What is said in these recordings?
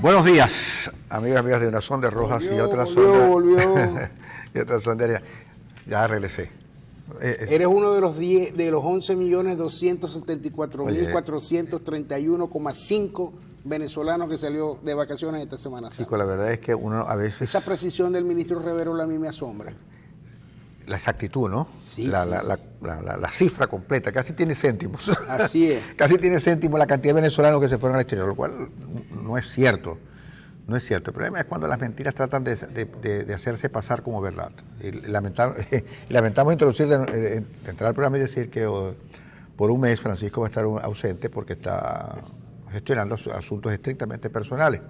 Buenos días, amigos y amigas de Una Sonda Rojas y otras Volvió. y otras sondas. Ya regresé. Eres uno de los 11.274.431,5 venezolanos que salió de vacaciones esta semana. Sí, la verdad es que uno a veces... Esa precisión del ministro Reverola a mí me asombra. La exactitud, ¿no? Sí, la cifra completa, casi tiene céntimos. Así es. Casi tiene céntimos la cantidad de venezolanos que se fueron al exterior, lo cual no es cierto. No es cierto. El problema es cuando las mentiras tratan de hacerse pasar como verdad. Y lamentamos introducir, entrar al programa y decir que por un mes Francisco va a estar ausente porque está gestionando asuntos estrictamente personales.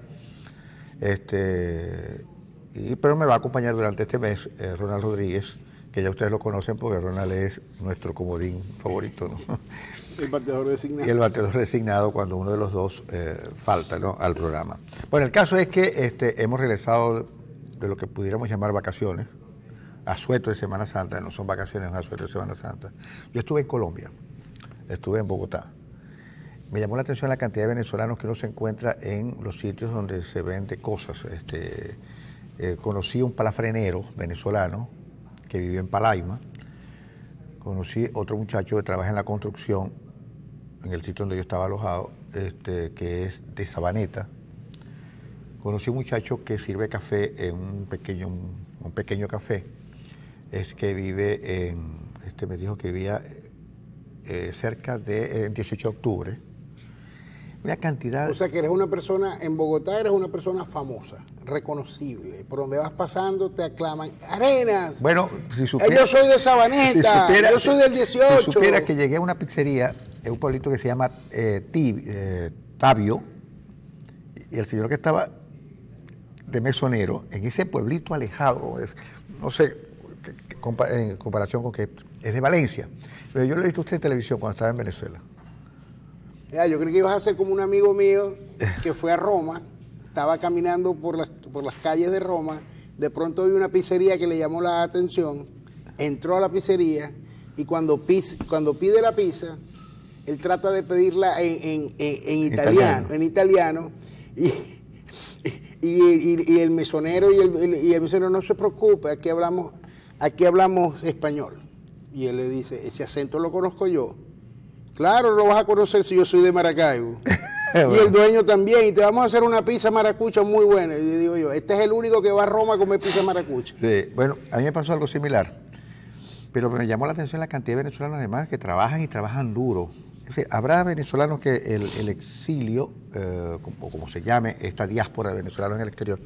Pero me va a acompañar durante este mes Ronald Rodríguez, que ya ustedes lo conocen porque Ronald es nuestro comodín favorito, ¿no? El bateador designado. Y el bateador designado cuando uno de los dos falta, ¿no?, al programa. Bueno, el caso es que hemos regresado de lo que pudiéramos llamar vacaciones, asueto de Semana Santa, no son vacaciones, es asueto de Semana Santa. Yo estuve en Colombia, estuve en Bogotá. Me llamó la atención la cantidad de venezolanos que uno se encuentra en los sitios donde se vende cosas. Conocí un palafrenero venezolano que vivió en Palaima. Conocí otro muchacho que trabaja en la construcción, en el sitio donde yo estaba alojado, que es de Sabaneta. Conocí un muchacho que sirve café en un pequeño café, que vive me dijo que vivía cerca de 18 de octubre. Una cantidad... O sea que eres una persona, en Bogotá eres una persona famosa, reconocible. Por donde vas pasando te aclaman, Arenas. Bueno, si supiera, yo soy de Sabaneta, yo soy del 18. Si supiera que llegué a una pizzería, en un pueblito que se llama Tabio, y el señor que estaba de mesonero, en ese pueblito alejado, no sé, en comparación con que es de Valencia, pero yo lo he visto a usted en televisión cuando estaba en Venezuela. Ya, yo creí que ibas a ser como un amigo mío que fue a Roma, estaba caminando por las calles de Roma, de pronto vi una pizzería que le llamó la atención, entró a la pizzería y cuando pide la pizza, él trata de pedirla en italiano y el mesonero y el mesonero, no se preocupe, aquí hablamos español. Y él le dice, ese acento lo conozco yo. Claro, lo vas a conocer si yo soy de Maracaibo. Bueno. Y el dueño también, y te vamos a hacer una pizza maracucha muy buena. Y digo yo, este es el único que va a Roma a comer pizza maracucha. Sí, bueno, a mí me pasó algo similar, pero me llamó la atención la cantidad de venezolanos además que trabajan y trabajan duro. Es decir, habrá venezolanos que el exilio, o como se llame, esta diáspora de venezolanos en el exterior,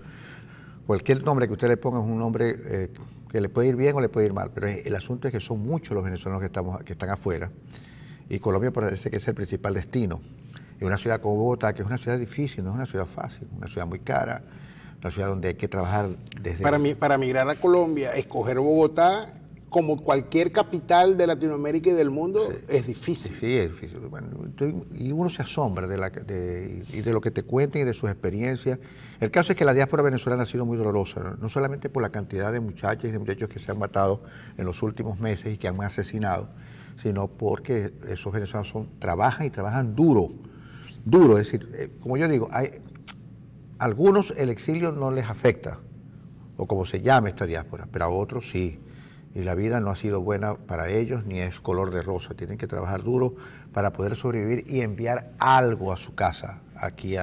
cualquier nombre que usted le ponga es un nombre que le puede ir bien o le puede ir mal, pero el asunto es que son muchos los venezolanos que están afuera. Y Colombia parece que es el principal destino. Es una ciudad como Bogotá, que es una ciudad difícil, no es una ciudad fácil, una ciudad muy cara, una ciudad donde hay que trabajar desde... Para migrar a Colombia, escoger Bogotá, como cualquier capital de Latinoamérica y del mundo, sí, es difícil. Sí, es difícil. Bueno, y uno se asombra de lo que te cuentan y de sus experiencias. El caso es que la diáspora venezolana ha sido muy dolorosa, no solamente por la cantidad de muchachas y de muchachos que se han matado en los últimos meses y que han asesinado, sino porque esos venezolanos trabajan y trabajan duro, es decir, como yo digo, algunos el exilio no les afecta, o como se llame esta diáspora, pero a otros sí, y la vida no ha sido buena para ellos, ni es color de rosa, tienen que trabajar duro para poder sobrevivir y enviar algo a su casa. Aquí,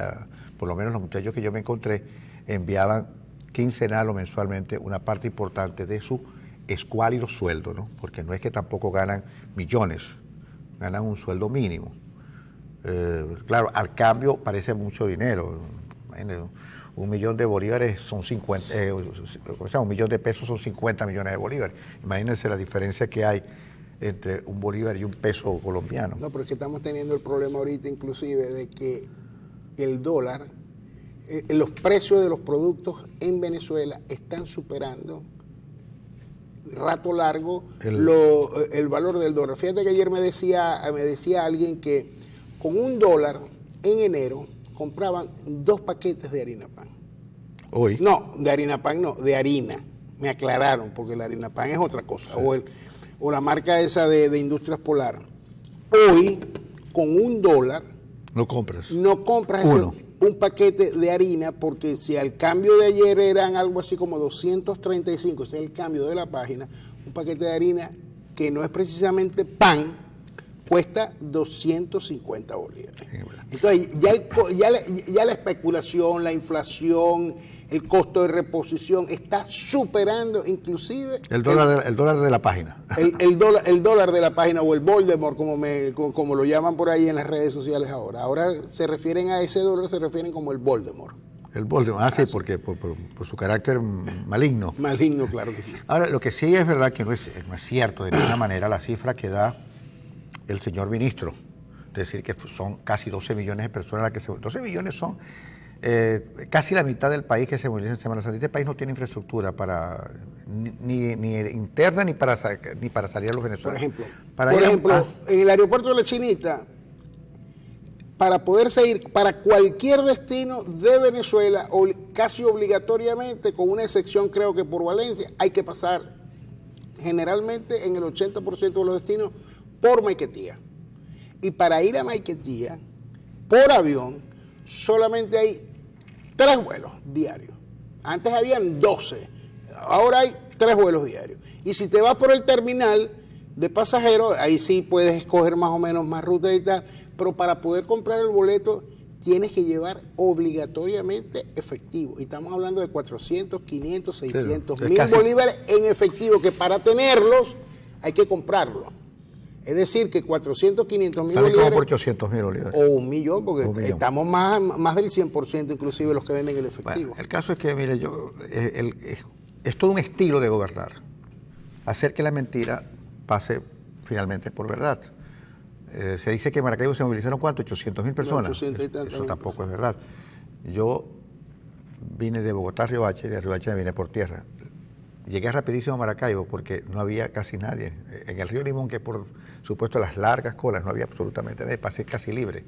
por lo menos los muchachos que yo me encontré, enviaban quincenal o mensualmente una parte importante de su escuálido sueldo, ¿no? Porque no es que tampoco ganan millones, ganan un sueldo mínimo. Claro, al cambio parece mucho dinero. Un millón de bolívares son 50, un millón de pesos son 50 millones de bolívares. Imagínense la diferencia que hay entre un bolívar y un peso colombiano. No, pero es que estamos teniendo el problema ahorita inclusive de que el dólar, los precios de los productos en Venezuela están superando rato largo el valor del dólar. Fíjate que ayer me decía alguien que con $1 en enero compraban 2 paquetes de harina pan. Hoy. No, de harina pan no, de harina. Me aclararon, porque la harina pan es otra cosa. Sí. O la marca esa de Industrias Polar. Hoy, con $1, No compras. No compras un paquete de harina, porque si al cambio de ayer eran algo así como 235, ese es el cambio de la página, un paquete de harina que no es precisamente pan, cuesta 250 bolívares. Entonces, ya la especulación, la inflación, el costo de reposición está superando inclusive el dólar de la página. El dólar de la página, o el Voldemort, como lo llaman por ahí en las redes sociales ahora. Ahora se refieren a ese dólar, se refieren como el Voldemort. El Voldemort, sí, porque por su carácter maligno. Maligno, claro que sí. Ahora, lo que sí es verdad que no es cierto de ninguna manera la cifra que da el señor ministro, es decir, que son casi 12 millones de personas las que 12 millones son casi la mitad del país que se moviliza en Semana Santa. Este país no tiene infraestructura para ni interna ni para salir a los venezolanos. Por ejemplo, en el aeropuerto de La Chinita, para poderse ir para cualquier destino de Venezuela, casi obligatoriamente, con una excepción creo que por Valencia, hay que pasar generalmente en el 80% de los destinos por Maiquetía. Y para ir a Maiquetía, por avión, solamente hay 3 vuelos diarios. Antes habían 12, ahora hay 3 vuelos diarios. Y si te vas por el terminal de pasajeros, ahí sí puedes escoger más o menos más rutas y tal, pero para poder comprar el boleto tienes que llevar obligatoriamente efectivo. Y estamos hablando de 400, 500, 600 mil bolívares en efectivo, que para tenerlos hay que comprarlos. Es decir, que 400, 500 mil bolívares. Como por 800.000 bolívares. O 1.000.000, porque estamos más del 100% inclusive los que venden el efectivo. Bueno, el caso es que, mire, es todo un estilo de gobernar. Hacer que la mentira pase finalmente por verdad. Se dice que en Maracaibo se movilizaron, ¿cuánto? 800.000 personas. 800 y tantos. Eso tampoco es verdad. Yo vine de Bogotá a Riohacha, y de Riohacha me vine por tierra. Llegué rapidísimo a Maracaibo porque no había casi nadie. En el río Limón, que por supuesto las largas colas, no había absolutamente nadie, pasé casi libre.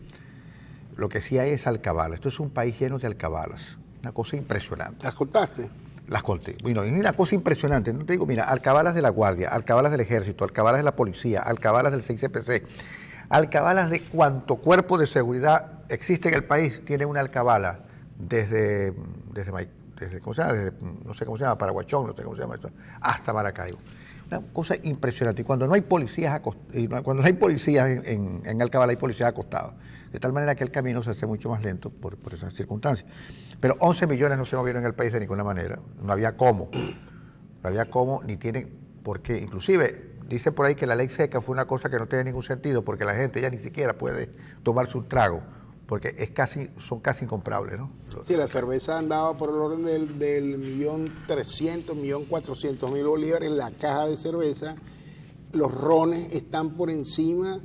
Lo que sí hay es alcabalas. Esto es un país lleno de alcabalas. Una cosa impresionante. ¿Las contaste? Las conté. Bueno, es una cosa impresionante. No te digo, mira, alcabalas de la Guardia, alcabalas del Ejército, alcabalas de la Policía, alcabalas del 6CPC, alcabalas de cuanto cuerpo de seguridad existe en el país, tiene una alcabala desde ¿cómo se llama? No sé cómo se llama, Paraguachón, no sé cómo se llama esto, hasta Maracaibo. Una cosa impresionante. Y cuando no hay policías en Alcabala, hay policías acostados. De tal manera que el camino se hace mucho más lento por esas circunstancias. Pero 11 millones no se movieron en el país de ninguna manera. No había cómo. No había cómo, ni tiene por qué. Inclusive, dicen por ahí que la ley seca fue una cosa que no tiene ningún sentido, porque la gente ya ni siquiera puede tomarse un trago, porque son casi incomprables, ¿no? Sí, la cerveza andaba por el orden del 1.300.000, 1.400.000 bolívares, la caja de cerveza. Los rones están por encima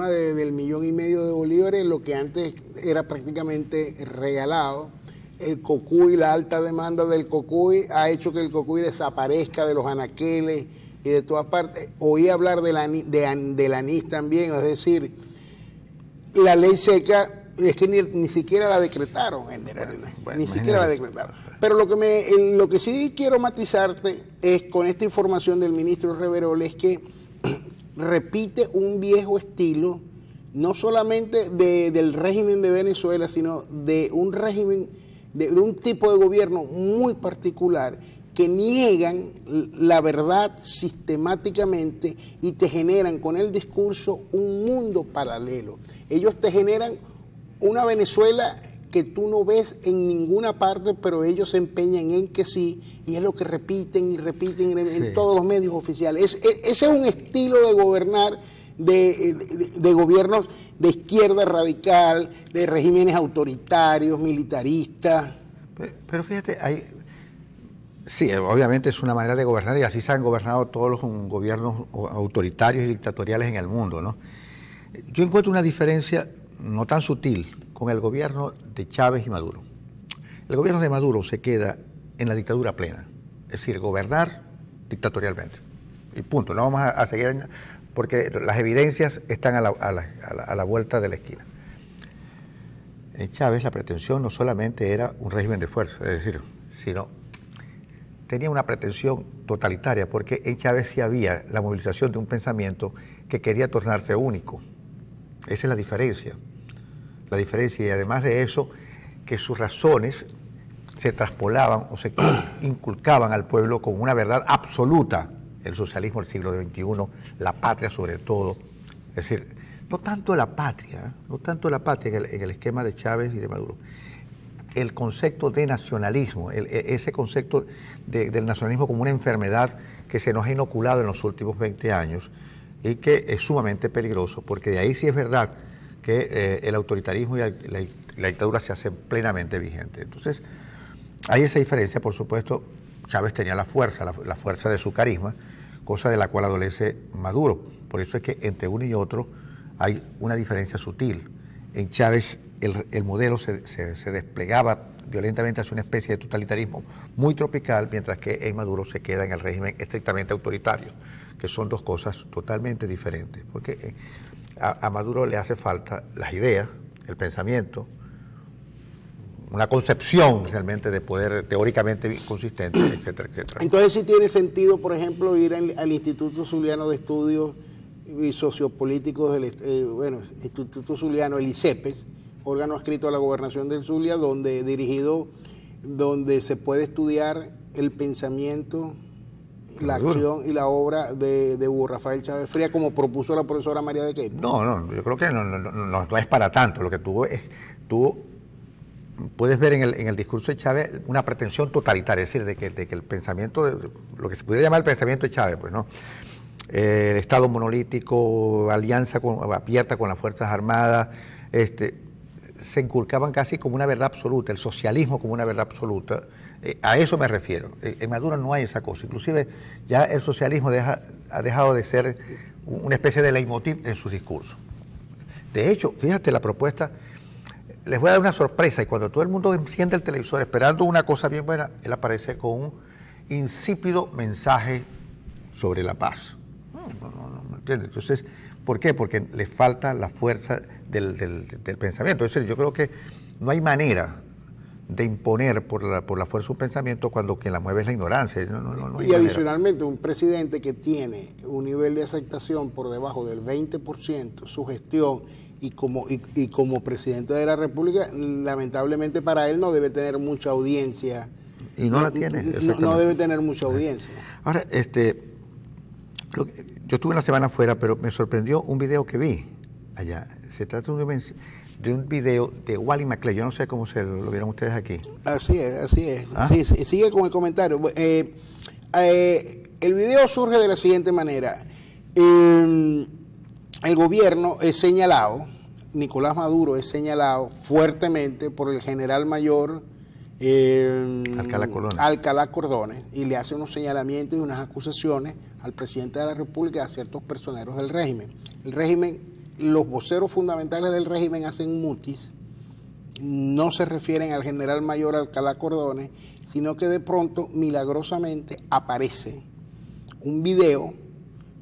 del 1,5 millones de bolívares, lo que antes era prácticamente regalado. El cocuy, la alta demanda del cocuy ha hecho que el cocuy desaparezca de los anaqueles y de todas partes. Oí hablar del anís también, es decir, la ley seca es que ni siquiera la decretaron, ni siquiera la decretaron. Pero lo que sí quiero matizarte es con esta información del ministro Reverol, es que repite un viejo estilo, no solamente del régimen de Venezuela, sino de un régimen, de un tipo de gobierno muy particular, que niegan la verdad sistemáticamente y te generan con el discurso un mundo paralelo. Ellos te generan una Venezuela que tú no ves en ninguna parte, pero ellos se empeñan en que sí, y es lo que repiten y repiten en todos los medios oficiales. Ese es un estilo de gobernar de gobiernos de izquierda radical, de regímenes autoritarios, militaristas. Pero fíjate, sí, obviamente es una manera de gobernar, y así se han gobernado todos los gobiernos autoritarios y dictatoriales en el mundo, ¿no? Yo encuentro una diferencia no tan sutil con el gobierno de Chávez y Maduro. El gobierno de Maduro se queda en la dictadura plena, es decir, gobernar dictatorialmente. Y punto, no vamos a seguir, porque las evidencias están a la vuelta de la esquina. En Chávez la pretensión no solamente era un régimen de fuerza, es decir, sino tenía una pretensión totalitaria, porque en Chávez sí había la movilización de un pensamiento que quería tornarse único. Esa es la diferencia. La diferencia, y además de eso, que sus razones se traspolaban o se inculcaban al pueblo con una verdad absoluta, el socialismo del siglo XXI, la patria sobre todo. Es decir, no tanto la patria en el esquema de Chávez y de Maduro, el concepto de nacionalismo, ese concepto del nacionalismo como una enfermedad que se nos ha inoculado en los últimos 20 años y que es sumamente peligroso, porque de ahí sí es verdad que el autoritarismo y la dictadura se hacen plenamente vigentes. Entonces, hay esa diferencia, por supuesto. Chávez tenía la fuerza de su carisma, cosa de la cual adolece Maduro. Por eso es que entre uno y otro hay una diferencia sutil. En Chávez el modelo se desplegaba violentamente hacia una especie de totalitarismo muy tropical, mientras que en Maduro se queda en el régimen estrictamente autoritario, que son dos cosas totalmente diferentes. Porque a Maduro le hace falta las ideas, el pensamiento, una concepción realmente de poder teóricamente consistente, etcétera, etcétera. Entonces sí tiene sentido, por ejemplo, ir al Instituto Zuliano de Estudios y Sociopolíticos, Instituto Zuliano, el ICEPES, órgano adscrito a la Gobernación del Zulia, donde se puede estudiar el pensamiento, la acción y la obra de Hugo Rafael Chávez Frías, como propuso la profesora María de Queipo. No, yo creo que no es para tanto. Lo que tuvo es, puedes ver en el discurso de Chávez una pretensión totalitaria, es decir, de que el pensamiento, lo que se pudiera llamar el pensamiento de Chávez, pues no, el Estado monolítico, alianza abierta con las Fuerzas Armadas, se inculcaban casi como una verdad absoluta, el socialismo como una verdad absoluta. A eso me refiero. En Maduro no hay esa cosa. Inclusive ya el socialismo ha dejado de ser una especie de leitmotiv en sus discursos. De hecho, fíjate la propuesta, les voy a dar una sorpresa, y cuando todo el mundo enciende el televisor esperando una cosa bien buena, él aparece con un insípido mensaje sobre la paz. No entiendes. Entonces, ¿por qué? Porque le falta la fuerza del pensamiento. Es decir, yo creo que no hay manera de imponer por la fuerza un pensamiento cuando quien la mueve es la ignorancia. No hay y adicionalmente, un presidente que tiene un nivel de aceptación por debajo del 20%, su gestión, y como presidente de la República, lamentablemente para él no debe tener mucha audiencia. Y no la tiene. No debe tener mucha audiencia. Ahora, yo estuve una semana afuera, pero me sorprendió un video que vi allá. Se trata de un video de Wally McClay. Yo no sé cómo lo vieron ustedes aquí. Así es. ¿Ah? Sí, sigue con el comentario. El video surge de la siguiente manera. El gobierno es señalado, Nicolás Maduro es señalado fuertemente por el general mayor Alcalá Cordones, y le hace unos señalamientos y unas acusaciones al presidente de la República y a ciertos personeros del régimen. Los voceros fundamentales del régimen hacen mutis, no se refieren al general mayor Alcalá Cordones, sino que de pronto, milagrosamente, aparece un video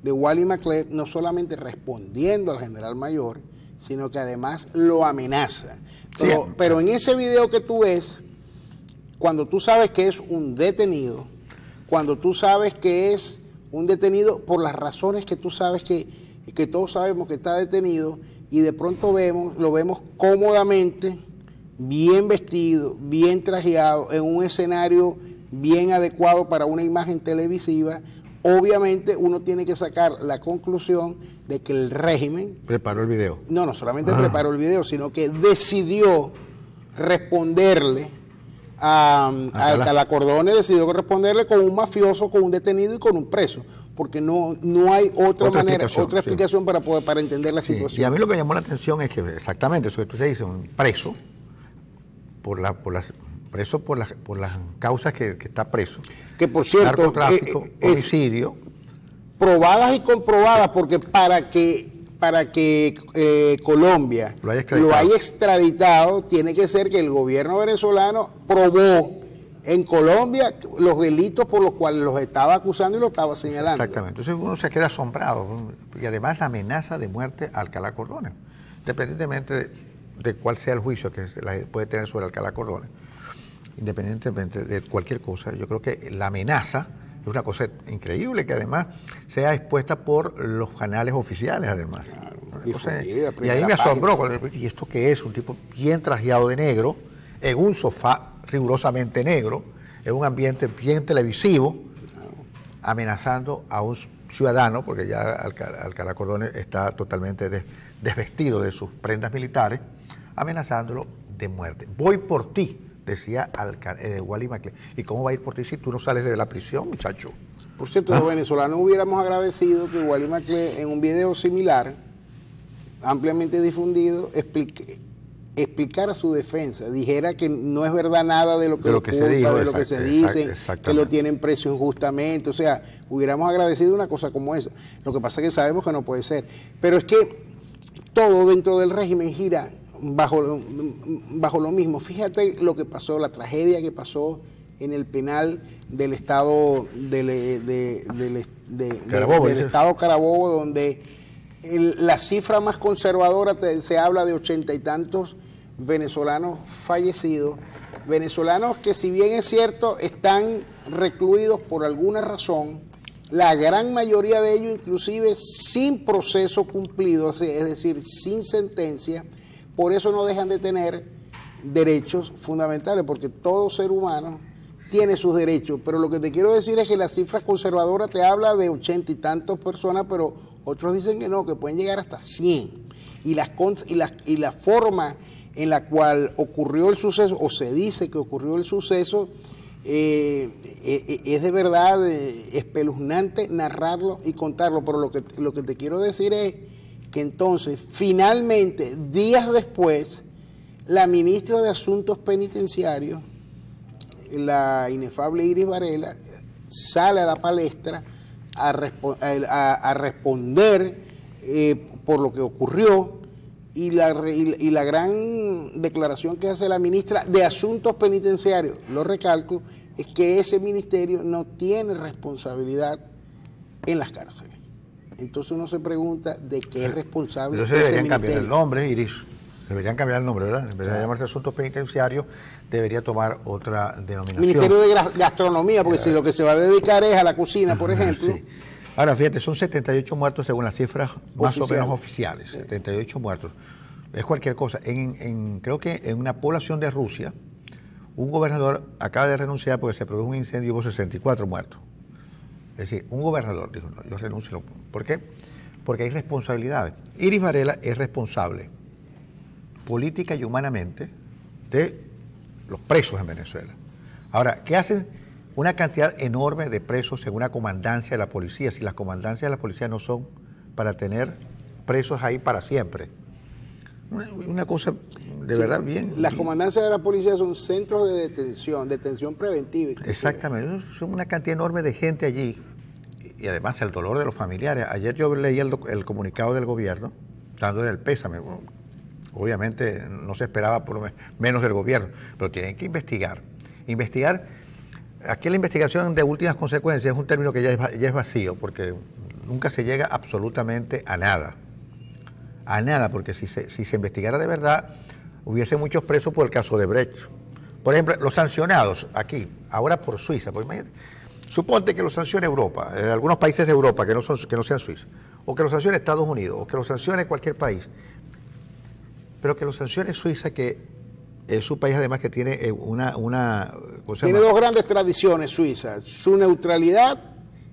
de Wally McClay, no solamente respondiendo al general mayor, sino que además lo amenaza. Pero en ese video que tú ves, cuando tú sabes que es un detenido, cuando tú sabes que es un detenido por las razones que tú sabes que todos sabemos que está detenido, y de pronto lo vemos cómodamente, bien vestido, bien trajeado, en un escenario bien adecuado para una imagen televisiva, obviamente uno tiene que sacar la conclusión de que el régimen preparó el video. No solamente preparó el video, sino que decidió responderle a Alcalá Cordones, decidió responderle con un mafioso, con un detenido y con un preso, porque no hay otra explicación para entender la situación. Y a mí lo que me llamó la atención es que exactamente eso que tú se dice, un preso por las causas que está preso. Que por cierto, narcotráfico, homicidio. Probadas y comprobadas, porque para que Colombia lo haya extraditado, tiene que ser que el gobierno venezolano probó en Colombia los delitos por los cuales los estaba acusando y los estaba señalando. Exactamente. Entonces uno se queda asombrado. Y además la amenaza de muerte a Alcalá Cordones, independientemente de cuál sea el juicio que puede tener sobre Alcalá Cordones, independientemente de cualquier cosa, yo creo que la amenaza es una cosa increíble, que además sea expuesta por los canales oficiales, además. Claro. Difundida, y ahí me asombró, ¿y esto qué es? Un tipo bien trajeado de negro, en un sofá rigurosamente negro, en un ambiente bien televisivo, amenazando a un ciudadano, porque ya Alcalá Cordones está totalmente desvestido de sus prendas militares, amenazándolo de muerte. Voy por ti, decía Wally McClay. ¿Y cómo va a ir por ti si tú no sales de la prisión, muchacho? Por cierto, los venezolanos hubiéramos agradecido que Wally McClay, en un video similar, ampliamente difundido, explicara su defensa, dijera que no es verdad nada de lo que, se dijo, de lo que se dice, que lo tienen preso injustamente. O sea, hubiéramos agradecido una cosa como esa. Lo que pasa es que sabemos que no puede ser. Pero es que todo dentro del régimen gira bajo lo mismo. Fíjate lo que pasó, la tragedia que pasó en el penal del estado del estado Carabobo, donde la cifra más conservadora se habla de 80 y tantos venezolanos fallecidos, venezolanos que, si bien es cierto, están recluidos por alguna razón, la gran mayoría de ellos inclusive sin proceso cumplido, es decir, sin sentencia. Por eso no dejan de tener derechos fundamentales, porque todo ser humano tiene sus derechos. Pero lo que te quiero decir es que la cifra conservadora te habla de 80 y tantas personas, pero otros dicen que no, que pueden llegar hasta 100. Y la forma en la cual ocurrió el suceso, o se dice que ocurrió el suceso, es de verdad espeluznante narrarlo y contarlo. Pero lo que te quiero decir es que entonces, finalmente, días después, la ministra de Asuntos Penitenciarios, la inefable Iris Varela, sale a la palestra a responder por lo que ocurrió, y la gran declaración que hace la ministra de Asuntos Penitenciarios, lo recalco, es que ese ministerio no tiene responsabilidad en las cárceles. Entonces uno se pregunta de qué es responsable ese ministerio. Deberían cambiar el nombre, Iris. Deberían cambiar el nombre, ¿verdad? En vez de llamarse Asuntos Penitenciarios, debería tomar otra denominación. Ministerio de Gastronomía, porque si lo que se va a dedicar es a la cocina, por ejemplo. Sí. Ahora, fíjate, son 78 muertos según las cifras más o menos oficiales. 78 muertos. Es cualquier cosa. Creo que en una población de Rusia, un gobernador acaba de renunciar porque se produjo un incendio y hubo 64 muertos. Es decir, un gobernador dijo, no, yo renuncio. ¿Por qué? Porque hay responsabilidades. Iris Varela es responsable política y humanamente de los presos en Venezuela. Ahora, ¿qué hacen una cantidad enorme de presos en una comandancia de la policía? Si las comandancias de la policía no son para tener presos ahí para siempre. Una cosa de verdad bien... Las comandancias de la policía son centros de detención preventiva. Exactamente, son una cantidad enorme de gente allí, y además el dolor de los familiares. Ayer yo leí el comunicado del gobierno, dándole el pésame. Obviamente no se esperaba por menos del gobierno, pero tienen que investigar. Aquí la investigación de últimas consecuencias es un término que ya es vacío, porque nunca se llega absolutamente a nada. A nada, porque si se investigara de verdad, hubiese muchos presos por el caso de Brecht. Por ejemplo, los sancionados aquí, ahora por Suiza. Pues imagínate, suponte que los sancione Europa, algunos países de Europa que no sean Suiza, o que los sancione Estados Unidos, o que los sancione cualquier país. Pero que los sancione Suiza, que es un país además que tiene tiene dos grandes tradiciones Suiza, su neutralidad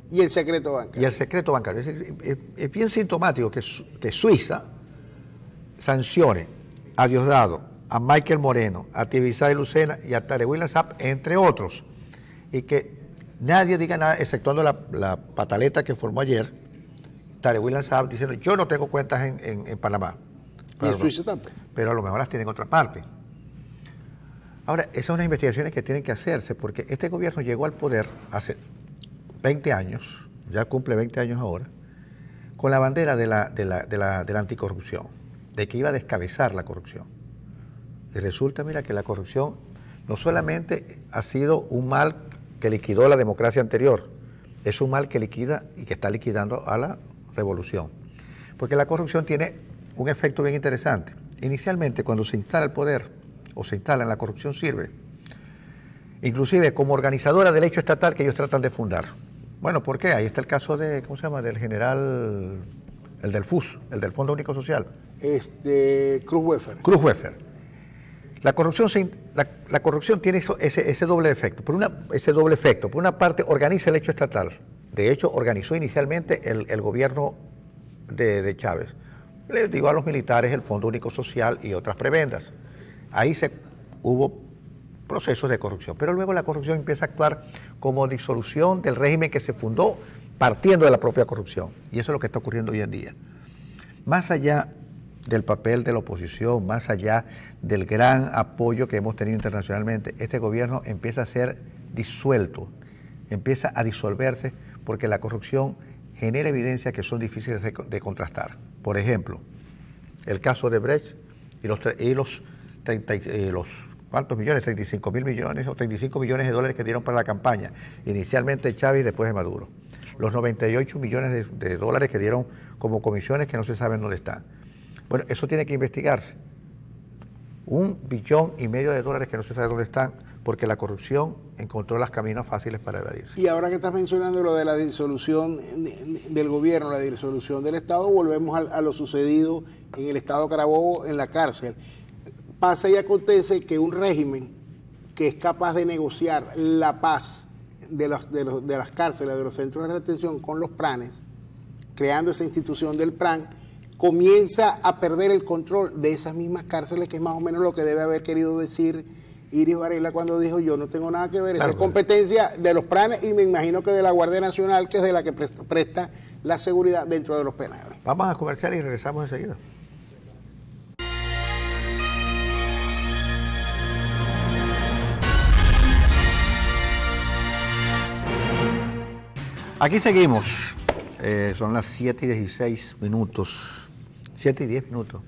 y el secreto bancario. Y el secreto bancario. Es bien sintomático que Suiza sancione a Diosdado, a Michael Moreno, a Tibisay Lucena y a Tarek William Saab, entre otros, y que nadie diga nada, exceptuando la pataleta que formó ayer, Tarek William Saab diciendo, yo no tengo cuentas en Panamá. Y en Suiza tampoco. Pero a lo mejor las tienen en otra parte. Ahora, esas son las investigaciones que tienen que hacerse, porque este gobierno llegó al poder hace 20 años, ya cumple 20 años ahora, con la bandera de la anticorrupción, de que iba a descabezar la corrupción. Y resulta, mira, que la corrupción no solamente ha sido un mal que liquidó la democracia anterior, es un mal que liquida y que está liquidando a la revolución. Porque la corrupción tiene un efecto bien interesante. Inicialmente, cuando se instala el poder o se instala en la corrupción, sirve inclusive como organizadora del hecho estatal que ellos tratan de fundar. Bueno, ¿por qué? Ahí está el caso de, ¿cómo se llama?, del general el del FUS, el del Fondo Único Social. Cruz-Weffer. Cruz-Weffer. La corrupción tiene ese doble efecto. Ese doble efecto. Por una parte, organiza el hecho estatal. De hecho, organizó inicialmente el gobierno de Chávez. Le digo a los militares el Fondo Único Social y otras prebendas. Ahí hubo procesos de corrupción. Pero luego la corrupción empieza a actuar como disolución del régimen que se fundó partiendo de la propia corrupción. Y eso es lo que está ocurriendo hoy en día. Más allá del papel de la oposición, más allá del gran apoyo que hemos tenido internacionalmente, este gobierno empieza a ser disuelto, empieza a disolverse porque la corrupción genera evidencias que son difíciles de contrastar. Por ejemplo, el caso de Brecht y los ¿cuántos millones? 35.000 millones o 35 millones de dólares que dieron para la campaña, inicialmente Chávez y después de Maduro. Los 98 millones de dólares que dieron como comisiones que no se saben dónde están. Bueno, eso tiene que investigarse. 1,5 billones de dólares que no se sabe dónde están, porque la corrupción encontró los caminos fáciles para evadirse. Y ahora que estás mencionando lo de la disolución del gobierno, la disolución del Estado, volvemos a lo sucedido en el Estado Carabobo, en la cárcel. Pasa y acontece que un régimen que es capaz de negociar la paz de las cárceles, de los centros de retención con los pranes, creando esa institución del PRAN, comienza a perder el control de esas mismas cárceles, que es más o menos lo que debe haber querido decir Iris Varela cuando dijo: yo no tengo nada que ver, esa es competencia de los pranes y me imagino que de la Guardia Nacional, que es de la que presta la seguridad dentro de los penales. Vamos a comercial y regresamos enseguida. Aquí seguimos, son las 7:16 minutos, 7:10 minutos.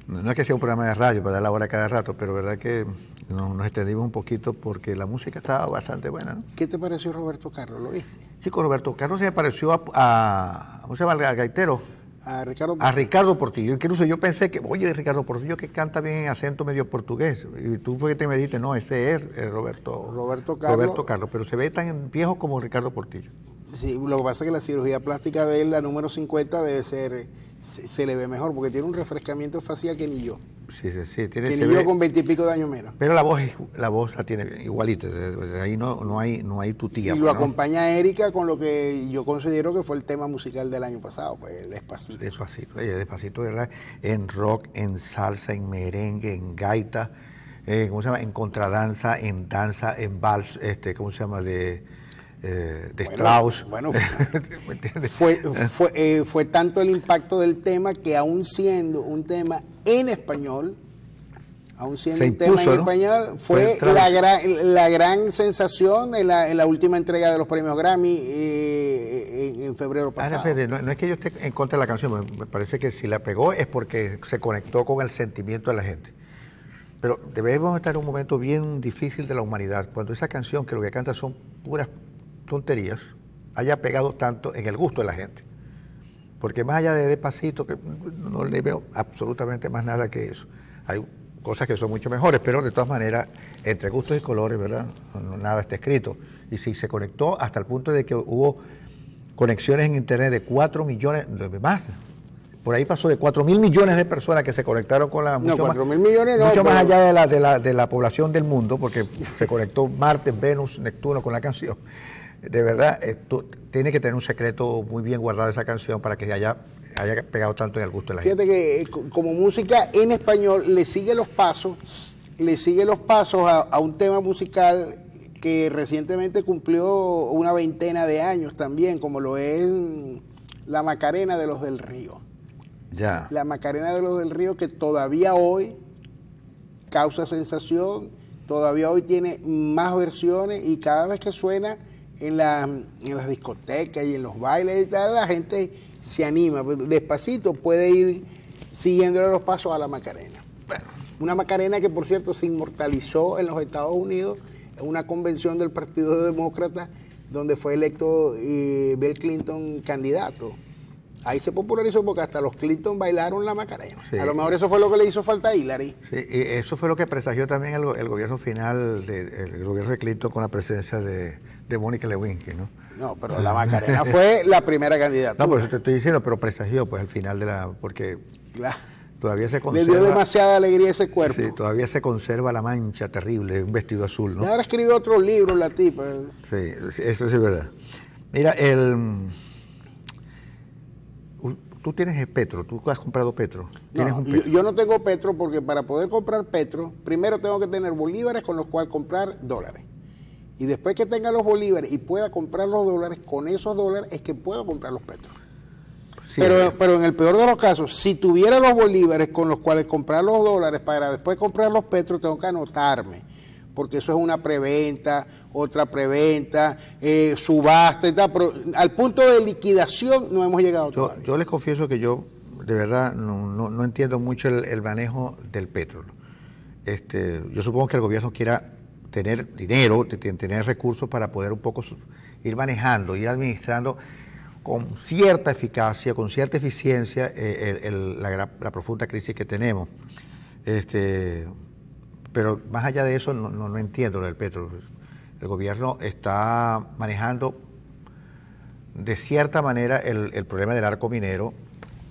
No es que sea un programa de radio para dar la hora cada rato, pero verdad que nos extendimos un poquito porque la música estaba bastante buena, ¿no? ¿Qué te pareció Roberto Carlos? ¿Lo viste? Chico, Roberto Carlos se me pareció ¿cómo se llama el gaitero? A Ricardo Portillo. A Ricardo Portillo. Incluso yo pensé que, oye, Ricardo Portillo que canta bien en acento medio portugués. Y tú fue que te me dijiste, no, ese es Roberto Carlos, pero se ve tan viejo como Ricardo Portillo. Sí, lo que pasa es que la cirugía plástica de él, la número 50, debe ser, se le ve mejor, porque tiene un refrescamiento facial que ni yo. Sí. Que ni yo con 20 y pico de años menos. Pero la voz la tiene igualita, ahí no hay tutía. Y lo acompaña Erika con lo que yo considero que fue el tema musical del año pasado, pues Despacito. Despacito, ¿verdad? En rock, en salsa, en merengue, en gaita, ¿cómo se llama? En contradanza, en danza, en vals, ¿cómo se llama? De Strauss. Bueno, fue tanto el impacto del tema que aún siendo un tema en español, fue la gran sensación en la última entrega de los premios Grammy en febrero pasado. No es que yo esté en contra de la canción, me parece que si la pegó es porque se conectó con el sentimiento de la gente. Pero debemos estar en un momento bien difícil de la humanidad, cuando esa canción, que lo que canta son puras tonterías, haya pegado tanto en el gusto de la gente. Porque más allá de Despacito, que no le veo absolutamente más nada que eso. Hay cosas que son mucho mejores, pero de todas maneras, entre gustos y colores, ¿verdad? Nada está escrito. Y si se conectó hasta el punto de que hubo conexiones en internet de 4 millones, más. Por ahí pasó de 4.000 millones de personas que se conectaron con la... Mucho 4.000 millones no. Mucho más allá de la población del mundo, porque se conectó Marte, Venus, Neptuno con la canción. De verdad, tiene que tener un secreto muy bien guardado esa canción para que haya pegado tanto en el gusto de la gente. Fíjate que como música en español le sigue los pasos a un tema musical que recientemente cumplió una 20 de años también, como lo es La Macarena de los del Río. Ya. La Macarena de los del Río, que todavía hoy causa sensación, todavía hoy tiene más versiones y cada vez que suena en las discotecas y en los bailes y tal, la gente se anima. Despacito puede ir siguiéndole los pasos a la Macarena. Bueno. Una Macarena que, por cierto, se inmortalizó en los Estados Unidos en una convención del Partido Demócrata donde fue electo Bill Clinton candidato. Ahí se popularizó porque hasta los Clinton bailaron la Macarena. Sí. A lo mejor eso fue lo que le hizo falta a Hillary. Sí, y eso fue lo que presagió también el gobierno final, el gobierno de Clinton con la presencia de Mónica Lewinsky, ¿no? No, pero la Macarena fue la primera candidatura. No, por eso te estoy diciendo, pero presagió pues al final de la... porque Claro. todavía se conserva... Le dio demasiada alegría a ese cuerpo. Sí, todavía se conserva la mancha terrible de un vestido azul, ¿no? Y ahora escribe otro libro la tipa. Sí, eso sí es verdad. Mira, tú tienes Petro, tú has comprado Petro. ¿Tienes un Petro? Yo no tengo Petro porque para poder comprar Petro, primero tengo que tener bolívares con los cuales comprar dólares. Y después que tenga los bolívares y pueda comprar los dólares, con esos dólares es que puedo comprar los petros. Sí, pero en el peor de los casos, si tuviera los bolívares con los cuales comprar los dólares para después comprar los petros, tengo que anotarme. Porque eso es una preventa, otra preventa, subasta y tal. Pero al punto de liquidación no hemos llegado todavía. Yo les confieso que yo, de verdad, no entiendo mucho el manejo del petro. Yo supongo que el gobierno quiera tener dinero, tener recursos para poder un poco ir manejando, ir administrando con cierta eficacia, con cierta eficiencia la profunda crisis que tenemos. Pero más allá de eso no entiendo lo del petro. El gobierno está manejando de cierta manera el problema del arco minero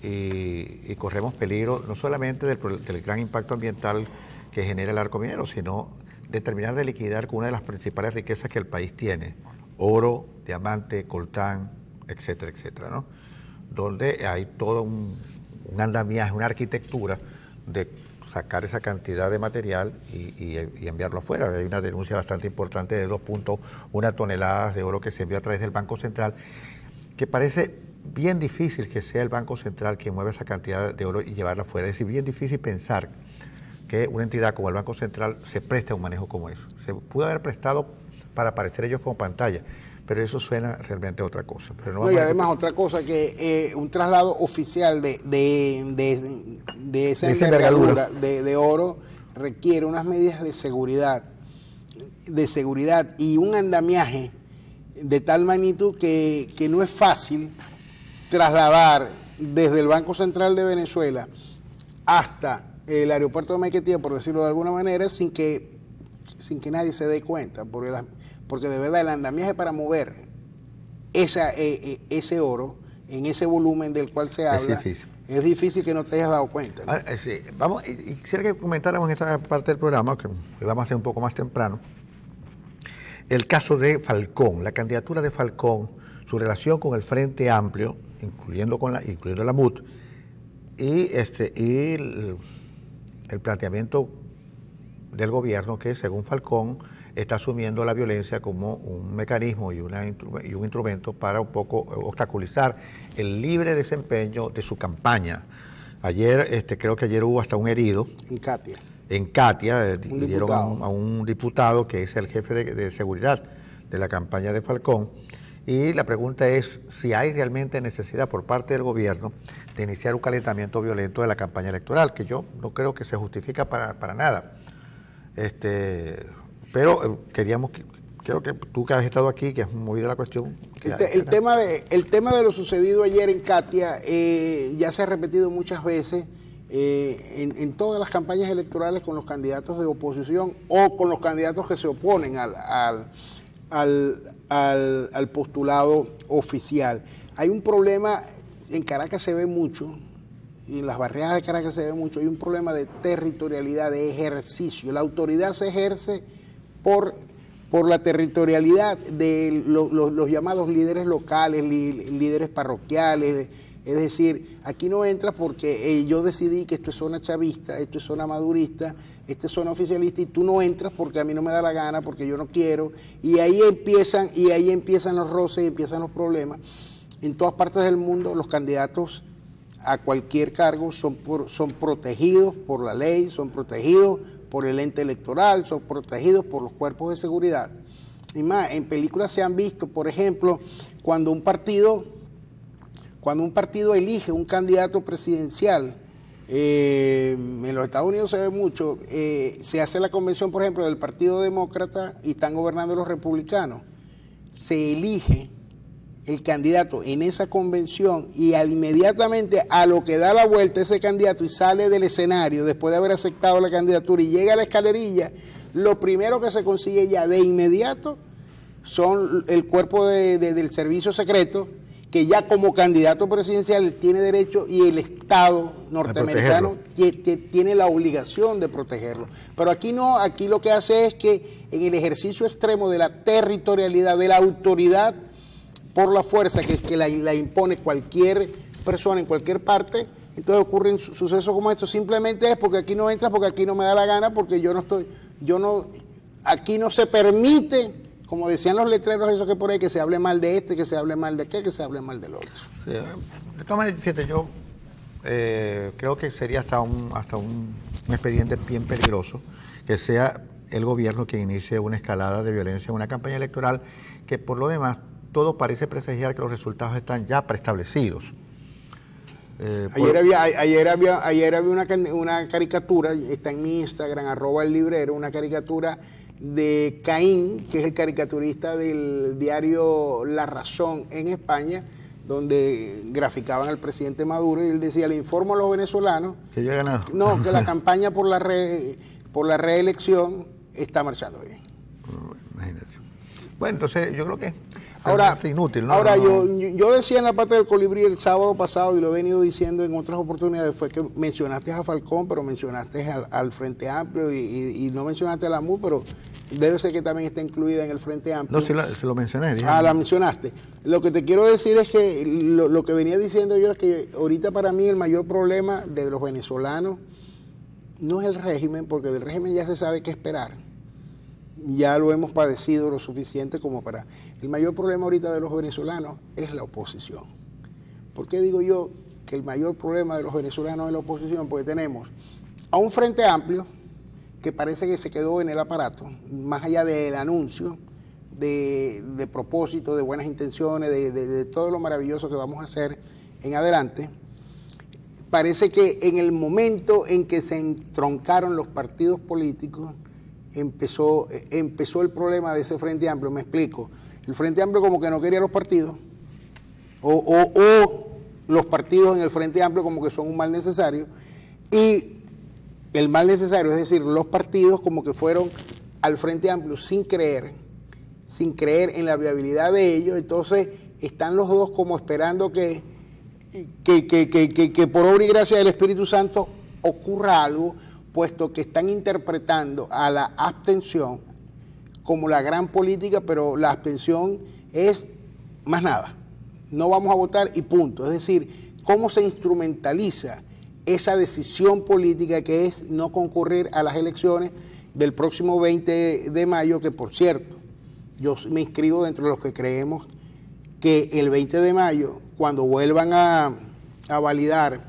y corremos peligro no solamente del gran impacto ambiental que genera el arco minero, sino de terminar de liquidar con una de las principales riquezas que el país tiene, oro, diamante, coltán, etcétera, etcétera, ¿no? Donde hay todo un andamiaje, una arquitectura de sacar esa cantidad de material y enviarlo afuera. Hay una denuncia bastante importante de 2.1 toneladas de oro que se envió a través del Banco Central, que parece bien difícil que sea el Banco Central quien mueva esa cantidad de oro y llevarla afuera. Es decir, bien difícil pensar que una entidad como el Banco Central se preste a un manejo como eso. Se pudo haber prestado para aparecer ellos como pantalla, pero eso suena realmente a otra cosa. Pero no, y además otra cosa, que un traslado oficial de esa envergadura de oro requiere unas medidas de seguridad y un andamiaje de tal magnitud que no es fácil trasladar desde el Banco Central de Venezuela hasta el aeropuerto de Maiquetía, por decirlo de alguna manera, sin que nadie se dé cuenta, porque de verdad el andamiaje para mover ese oro en ese volumen del cual se habla es difícil que no te hayas dado cuenta, ¿no? Sí. Vamos, y quisiera que comentáramos en esta parte del programa, que vamos a hacer un poco más temprano, el caso de Falcón, la candidatura de Falcón, su relación con el Frente Amplio, incluyendo la MUT, y el planteamiento del gobierno que, según Falcón, está asumiendo la violencia como un mecanismo y un instrumento para un poco obstaculizar el libre desempeño de su campaña. Ayer, creo que ayer hubo hasta un herido. En Catia, dieron a un diputado que es el jefe de seguridad de la campaña de Falcón. Y la pregunta es si hay realmente necesidad por parte del gobierno de iniciar un calentamiento violento de la campaña electoral, que yo no creo que se justifica para nada. Pero creo que tú que has estado aquí, que has movido la cuestión. El tema de lo sucedido ayer en Catia ya se ha repetido muchas veces en todas las campañas electorales con los candidatos de oposición o con los candidatos que se oponen al postulado oficial. Hay un problema, en Caracas se ve mucho, y en las barriadas de Caracas se ve mucho, hay un problema de territorialidad, de ejercicio. La autoridad se ejerce por la territorialidad de los llamados líderes locales, líderes parroquiales. Es decir, aquí no entras porque yo decidí que esto es zona chavista, esto es zona madurista, esto es zona oficialista, y tú no entras porque a mí no me da la gana, porque yo no quiero, y ahí empiezan los roces y empiezan los problemas. En todas partes del mundo los candidatos a cualquier cargo son protegidos por la ley, son protegidos por el ente electoral, son protegidos por los cuerpos de seguridad. Y más, en películas se han visto, por ejemplo, cuando un partido elige un candidato presidencial, en los Estados Unidos se ve mucho, se hace la convención, por ejemplo, del Partido Demócrata y están gobernando los republicanos. Se elige el candidato en esa convención y inmediatamente a lo que da la vuelta ese candidato y sale del escenario después de haber aceptado la candidatura y llega a la escalerilla, lo primero que se consigue ya de inmediato son el cuerpo del servicio secreto, que ya como candidato presidencial tiene derecho y el Estado norteamericano tiene la obligación de protegerlo. Pero aquí no, aquí lo que hace es que en el ejercicio extremo de la territorialidad, de la autoridad por la fuerza que la impone cualquier persona en cualquier parte, entonces ocurren sucesos como estos. Simplemente es porque aquí no entras, porque aquí no me da la gana, porque aquí no se permite, como decían los letreros esos que por ahí, que se hable mal de este, que se hable mal de aquel, que se hable mal del otro. Sí, de todas maneras, fíjate, yo creo que sería hasta un expediente bien peligroso que sea el gobierno quien inicie una escalada de violencia en una campaña electoral que por lo demás todo parece presagiar que los resultados están ya preestablecidos. Ayer había una caricatura, está en mi Instagram, @ellibrero, una caricatura de Caín, que es el caricaturista del diario La Razón en España, donde graficaban al presidente Maduro y él decía: le informo a los venezolanos que yo he ganado. No, que la campaña por la reelección está marchando bien. Imagínate. Bueno, entonces yo creo que ahora es inútil, ¿no? Ahora yo decía en la parte del colibrí el sábado pasado, y lo he venido diciendo en otras oportunidades, fue que mencionaste a Falcón, pero mencionaste al Frente Amplio y no mencionaste a la MUD, pero debe ser que también está incluida en el Frente Amplio. No, se lo mencioné. La mencionaste. Lo que te quiero decir es que lo que venía diciendo yo es que ahorita para mí el mayor problema de los venezolanos no es el régimen, porque del régimen ya se sabe qué esperar. Ya lo hemos padecido lo suficiente como para... El mayor problema ahorita de los venezolanos es la oposición. ¿Por qué digo yo que el mayor problema de los venezolanos es la oposición? Porque tenemos a un Frente Amplio que parece que se quedó en el aparato, más allá del anuncio de propósito, de buenas intenciones, de todo lo maravilloso que vamos a hacer en adelante. Parece que en el momento en que se entroncaron los partidos políticos, empezó el problema de ese Frente Amplio. Me explico. El Frente Amplio como que no quería los partidos, o los partidos en el Frente Amplio como que son un mal necesario, y el mal necesario, es decir, los partidos como que fueron al Frente Amplio sin creer en la viabilidad de ellos. Entonces están los dos como esperando que por obra y gracia del Espíritu Santo ocurra algo, puesto que están interpretando a la abstención como la gran política, pero la abstención es más nada. No vamos a votar y punto. Es decir, cómo se instrumentaliza esa decisión política que es no concurrir a las elecciones del próximo 20 de mayo, que por cierto, yo me inscribo dentro de los que creemos que el 20 de mayo, cuando vuelvan a validar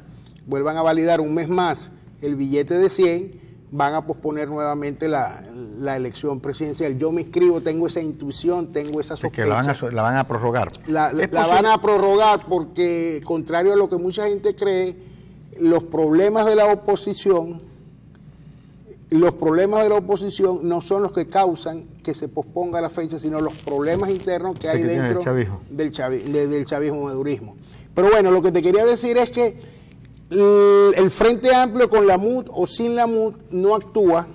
un mes más el billete de 100, van a posponer nuevamente la elección presidencial. Yo me inscribo, tengo esa intuición, tengo esa sospecha. Que la van a prorrogar. La van a prorrogar porque, contrario a lo que mucha gente cree, los problemas de la oposición no son los que causan que se posponga la fecha, sino los problemas internos que hay dentro del chavismo madurismo. Pero bueno, lo que te quería decir es que el Frente Amplio con la MUD o sin la MUD no actúa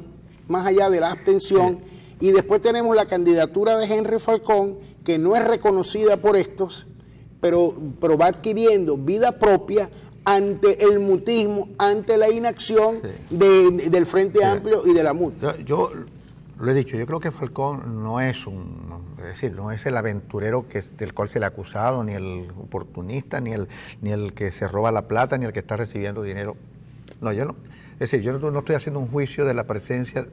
más allá de la abstención. Y después tenemos la candidatura de Henry Falcón, que no es reconocida por estos, pero va adquiriendo vida propia ante el mutismo, ante la inacción del Frente Amplio y de la MUD. Yo lo he dicho, yo creo que Falcón no es el aventurero del cual se le ha acusado, ni el oportunista, ni el que se roba la plata, ni el que está recibiendo dinero. No, yo no. Es decir, yo no estoy haciendo un juicio de la presencia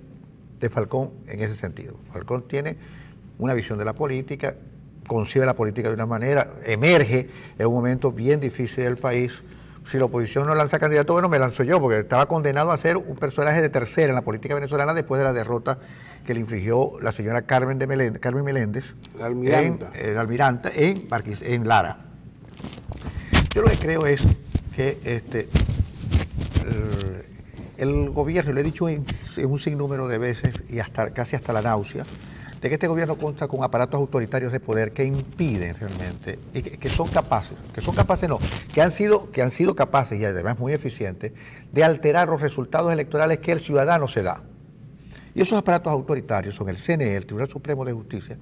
de Falcón en ese sentido. Falcón tiene una visión de la política, concibe la política de una manera, emerge en un momento bien difícil del país. Si la oposición no lanza candidato, bueno, me lanzo yo, porque estaba condenado a ser un personaje de tercera en la política venezolana después de la derrota que le infligió la señora Carmen Meléndez, la almiranta, en Lara. Yo lo que creo es que el gobierno, le he dicho en un sinnúmero de veces y casi hasta la náusea, de que este gobierno consta con aparatos autoritarios de poder que impiden realmente, y que han sido capaces, y además muy eficientes, de alterar los resultados electorales que el ciudadano se da. Y esos aparatos autoritarios son el CNE, el Tribunal Supremo de Justicia,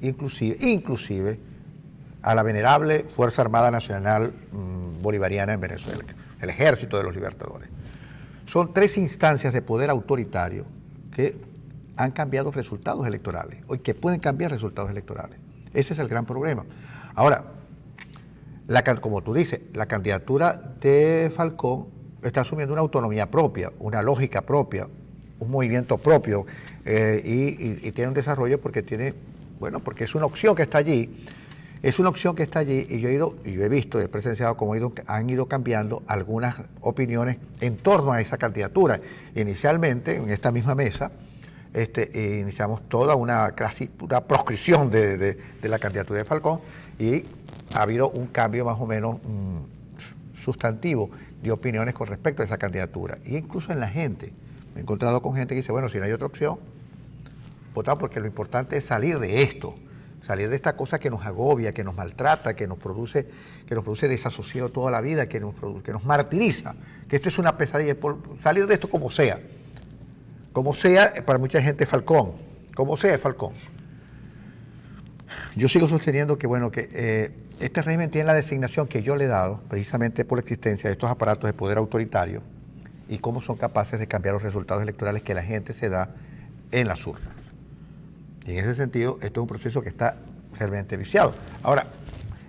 inclusive a la venerable Fuerza Armada Nacional Bolivariana en Venezuela, el Ejército de los Libertadores. Son 3 instancias de poder autoritario que han cambiado resultados electorales, o que pueden cambiar resultados electorales. Ese es el gran problema. Ahora, como tú dices, la candidatura de Falcón está asumiendo una autonomía propia, una lógica propia, un movimiento propio, y tiene un desarrollo porque porque es una opción que está allí. Es una opción que está allí, y yo he visto, he presenciado cómo han ido cambiando algunas opiniones en torno a esa candidatura. Inicialmente, en esta misma mesa, iniciamos toda una proscripción de la candidatura de Falcón, y ha habido un cambio más o menos sustantivo de opiniones con respecto a esa candidatura. Y incluso en la gente, me he encontrado con gente que dice, bueno, si no hay otra opción, votar, porque lo importante es salir de esto. Salir de esta cosa que nos agobia, que nos maltrata, que nos produce desasosiego toda la vida, que nos martiriza, que esto es una pesadilla, salir de esto como sea. Como sea, para mucha gente Falcón, como sea Falcón. Yo sigo sosteniendo que este régimen tiene la designación que yo le he dado, precisamente por la existencia de estos aparatos de poder autoritario, y cómo son capaces de cambiar los resultados electorales que la gente se da en las urnas. Y en ese sentido, esto es un proceso que está realmente viciado. Ahora,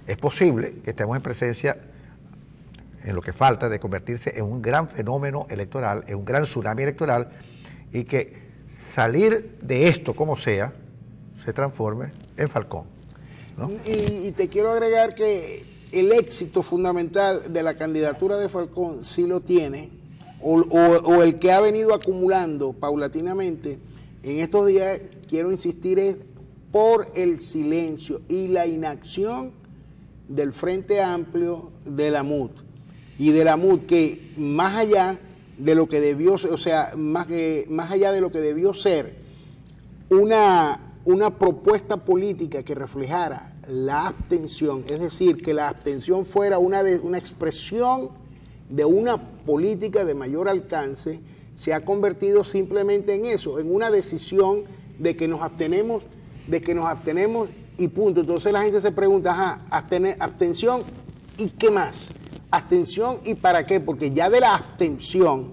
es posible que estemos en presencia, en lo que falta, de convertirse en un gran fenómeno electoral, en un gran tsunami electoral, y que salir de esto, como sea, se transforme en Falcón, ¿no? Y te quiero agregar que el éxito fundamental de la candidatura de Falcón sí lo tiene, o el que ha venido acumulando paulatinamente en estos días, quiero insistir, es por el silencio y la inacción del Frente Amplio, de la MUD. Y de la MUD, que más allá de lo que debió ser, más allá de lo que debió ser una propuesta política que reflejara la abstención, es decir, que la abstención fuera una expresión de una política de mayor alcance, se ha convertido simplemente en eso, en una decisión de que nos abstenemos y punto. Entonces la gente se pregunta, abstención, ¿y qué más? Abstención, ¿y para qué? Porque ya de la abstención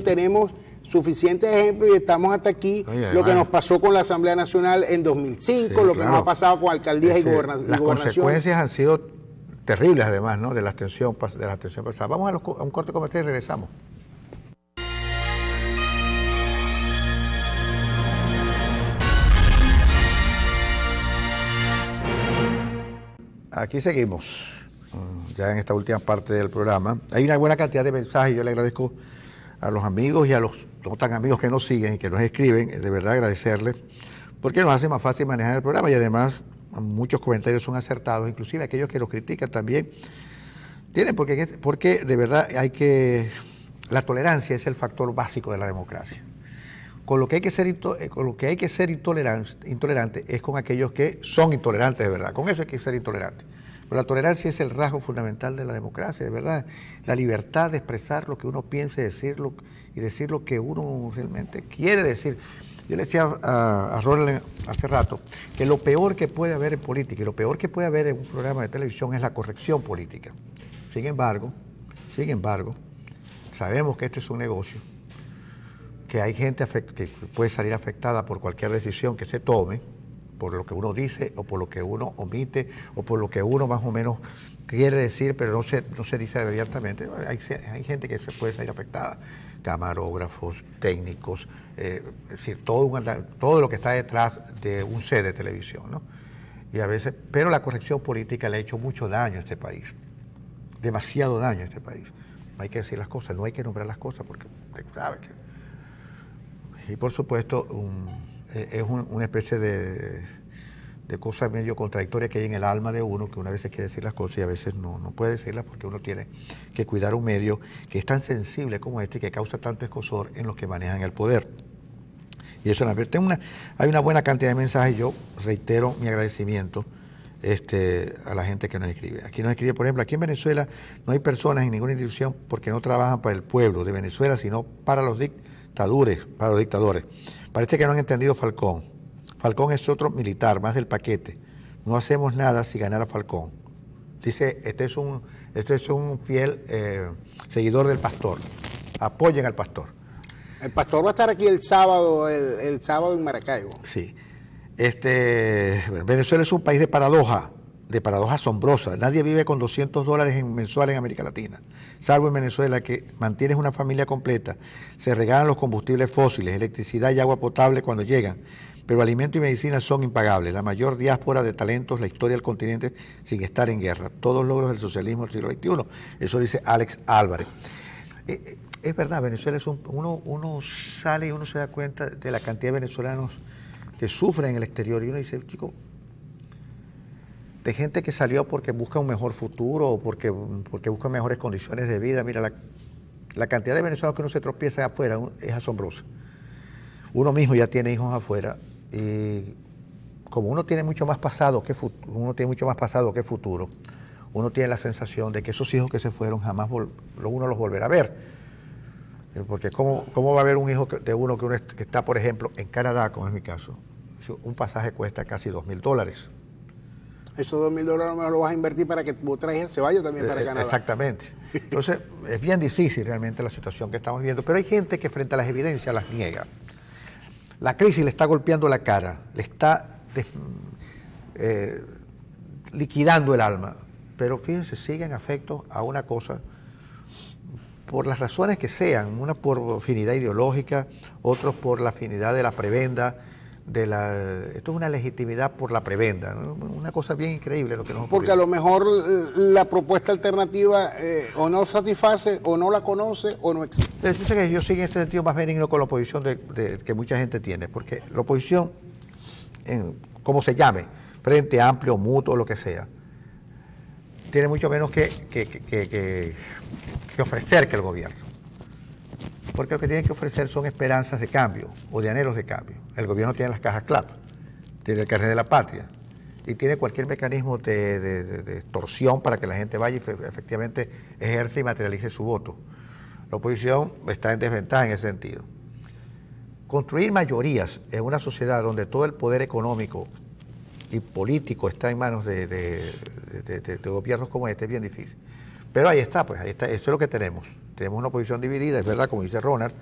tenemos suficientes ejemplos, y estamos hasta aquí. Lo que nos pasó con la Asamblea Nacional en 2005, sí, lo que nos ha pasado con alcaldías y gobernación. Las consecuencias han sido terribles, además, ¿no?, de la abstención pasada. Vamos a un corte comercial y regresamos. Aquí seguimos, ya en esta última parte del programa. Hay una buena cantidad de mensajes, yo le agradezco a los amigos y a los no tan amigos que nos siguen y que nos escriben, de verdad agradecerles, porque nos hace más fácil manejar el programa, y además muchos comentarios son acertados, inclusive aquellos que los critican también tienen, porque de verdad la tolerancia es el factor básico de la democracia. Con lo que hay que ser intolerante es con aquellos que son intolerantes de verdad. Con eso hay que ser intolerante. Pero la tolerancia es el rasgo fundamental de la democracia, de verdad. La libertad de expresar lo que uno piensa y decir lo que uno realmente quiere decir. Yo le decía a Roland hace rato que lo peor que puede haber en política y lo peor que puede haber en un programa de televisión es la corrección política. Sin embargo, sabemos que esto es un negocio, que hay gente que puede salir afectada por cualquier decisión que se tome, por lo que uno dice o por lo que uno omite o por lo que uno más o menos quiere decir, pero no se dice abiertamente. Hay gente que se puede salir afectada, camarógrafos, técnicos, es decir, todo lo que está detrás de un set de televisión, ¿no? Y a veces, pero la corrección política le ha hecho mucho daño a este país, demasiado daño a este país. No hay que decir las cosas, no hay que nombrar las cosas, porque usted sabe que... Y por supuesto, es una especie de cosa medio contradictoria que hay en el alma de uno, que una vez quiere decir las cosas y a veces no puede decirlas, porque uno tiene que cuidar un medio que es tan sensible como este y que causa tanto escozor en los que manejan el poder. Y eso hay una buena cantidad de mensajes. Yo reitero mi agradecimiento a la gente que nos escribe. Aquí nos escribe, por ejemplo, aquí en Venezuela no hay personas en ninguna institución porque no trabajan para el pueblo de Venezuela, sino para los dictadores. Parece que no han entendido Falcón. Falcón es otro militar, más del paquete. No hacemos nada si ganara Falcón. Dice, este es un fiel seguidor del pastor. Apoyen al pastor. El pastor va a estar aquí el sábado en Maracaibo. Sí. Venezuela es un país de paradoja asombrosa. Nadie vive con $200 mensuales en América Latina, salvo en Venezuela, que mantienes una familia completa. Se regalan los combustibles fósiles, electricidad y agua potable cuando llegan, pero alimento y medicina son impagables. La mayor diáspora de talentos, la historia del continente sin estar en guerra. Todos logros del socialismo del siglo XXI. Eso dice Alex Álvarez. Es verdad, Venezuela es uno sale y uno se da cuenta de la cantidad de venezolanos que sufren en el exterior, y uno dice, chico, de gente que salió porque busca un mejor futuro o porque busca mejores condiciones de vida. Mira, la cantidad de venezolanos que uno se tropieza afuera es asombrosa. Uno mismo ya tiene hijos afuera, y como uno tiene mucho más pasado que futuro, uno tiene la sensación de que esos hijos que se fueron jamás uno los volverá a ver. Porque ¿cómo va a haber un hijo de uno que está, por ejemplo, en Canadá, como es mi caso? Un pasaje cuesta casi $2.000. Esos $2.000 no los vas a invertir para que tu otra hija se vaya también para Canadá. Exactamente. Entonces, es bien difícil realmente la situación que estamos viviendo, pero hay gente que frente a las evidencias las niega. La crisis le está golpeando la cara, le está liquidando el alma, pero fíjense, siguen afectos a una cosa por las razones que sean, una por afinidad ideológica, otros por la afinidad de la prebenda, esto es una legitimidad por la prebenda, ¿no? Una cosa bien increíble lo que nos ocurrió. Porque a lo mejor la propuesta alternativa o no satisface, o no la conoce, o no existe. Yo soy en ese sentido más benigno con la oposición que mucha gente tiene, porque la oposición, como se llame, Frente Amplio, Mutuo, lo que sea, tiene mucho menos que ofrecer que el gobierno. Porque lo que tienen que ofrecer son esperanzas de cambio o de anhelos de cambio. El gobierno tiene las cajas CLAP, tiene el carnet de la patria y tiene cualquier mecanismo de extorsión para que la gente vaya y efectivamente ejerce y materialice su voto. La oposición está en desventaja en ese sentido. Construir mayorías en una sociedad donde todo el poder económico y político está en manos de gobiernos como este es bien difícil. Pero ahí está, eso es lo que tenemos. Tenemos una oposición dividida, es verdad, como dice Ronald,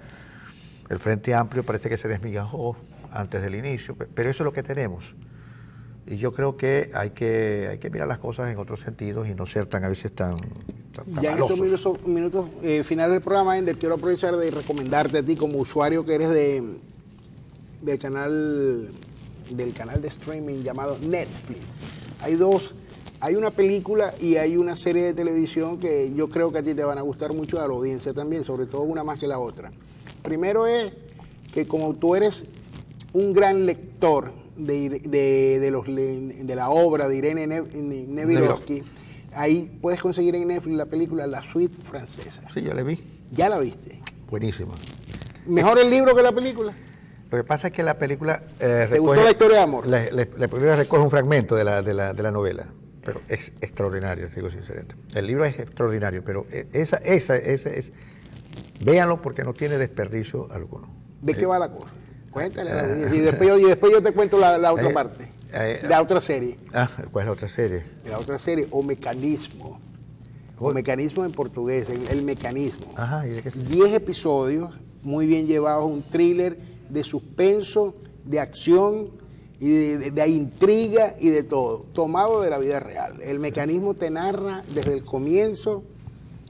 el Frente Amplio parece que se desmigajó antes del inicio, pero eso es lo que tenemos. Y yo creo que hay que mirar las cosas en otros sentidos y no ser a veces tan ya en estos minutos finales del programa, Ender, quiero aprovechar de recomendarte a ti como usuario que eres del canal de streaming llamado Netflix. Hay una película y hay una serie de televisión que yo creo que a ti te van a gustar mucho, a la audiencia también, sobre todo una más que la otra. Primero es que como tú eres un gran lector de la obra de Irene Nevirovsky, ahí puedes conseguir en Netflix la película La Suite Francesa. Sí, ya la vi. ¿Ya la viste? Buenísima. ¿Mejor el libro que la película? Lo que pasa es que la película... ¿Te gustó la historia de amor? La película recoge un fragmento de la novela, pero es extraordinario, digo sinceramente. El libro es extraordinario, pero esa es... Véanlo porque no tiene desperdicio alguno. ¿De qué va la cosa? Cuéntale. Y después yo te cuento la otra parte. La otra serie. ¿Cuál es la otra serie? La otra serie, O Mecanismo. O Mecanismo en portugués, El Mecanismo. Ajá, ¿y de qué? 10 episodios, muy bien llevados, un thriller de suspenso, de acción y de intriga y de todo, tomado de la vida real. El Mecanismo te narra desde el comienzo,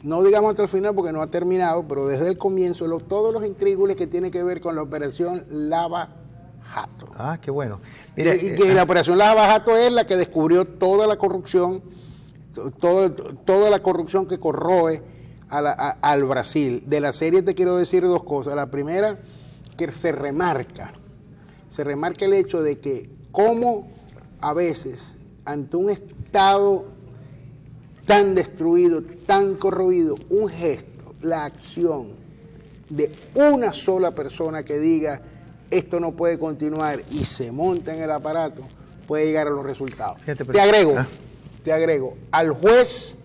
no digamos hasta el final porque no ha terminado, pero desde el comienzo, todos los intríngulis que tienen que ver con la operación Lava Jato. Ah, qué bueno. Mire, y que la operación Lava Jato es la que descubrió toda la corrupción, toda la corrupción que corroe al Brasil. De la serie te quiero decir dos cosas. La primera, que se remarca el hecho de que como a veces ante un Estado tan destruido, tan corroído, un gesto, la acción de una sola persona que diga esto no puede continuar y se monta en el aparato, puede llegar a los resultados. Te agrego, al juez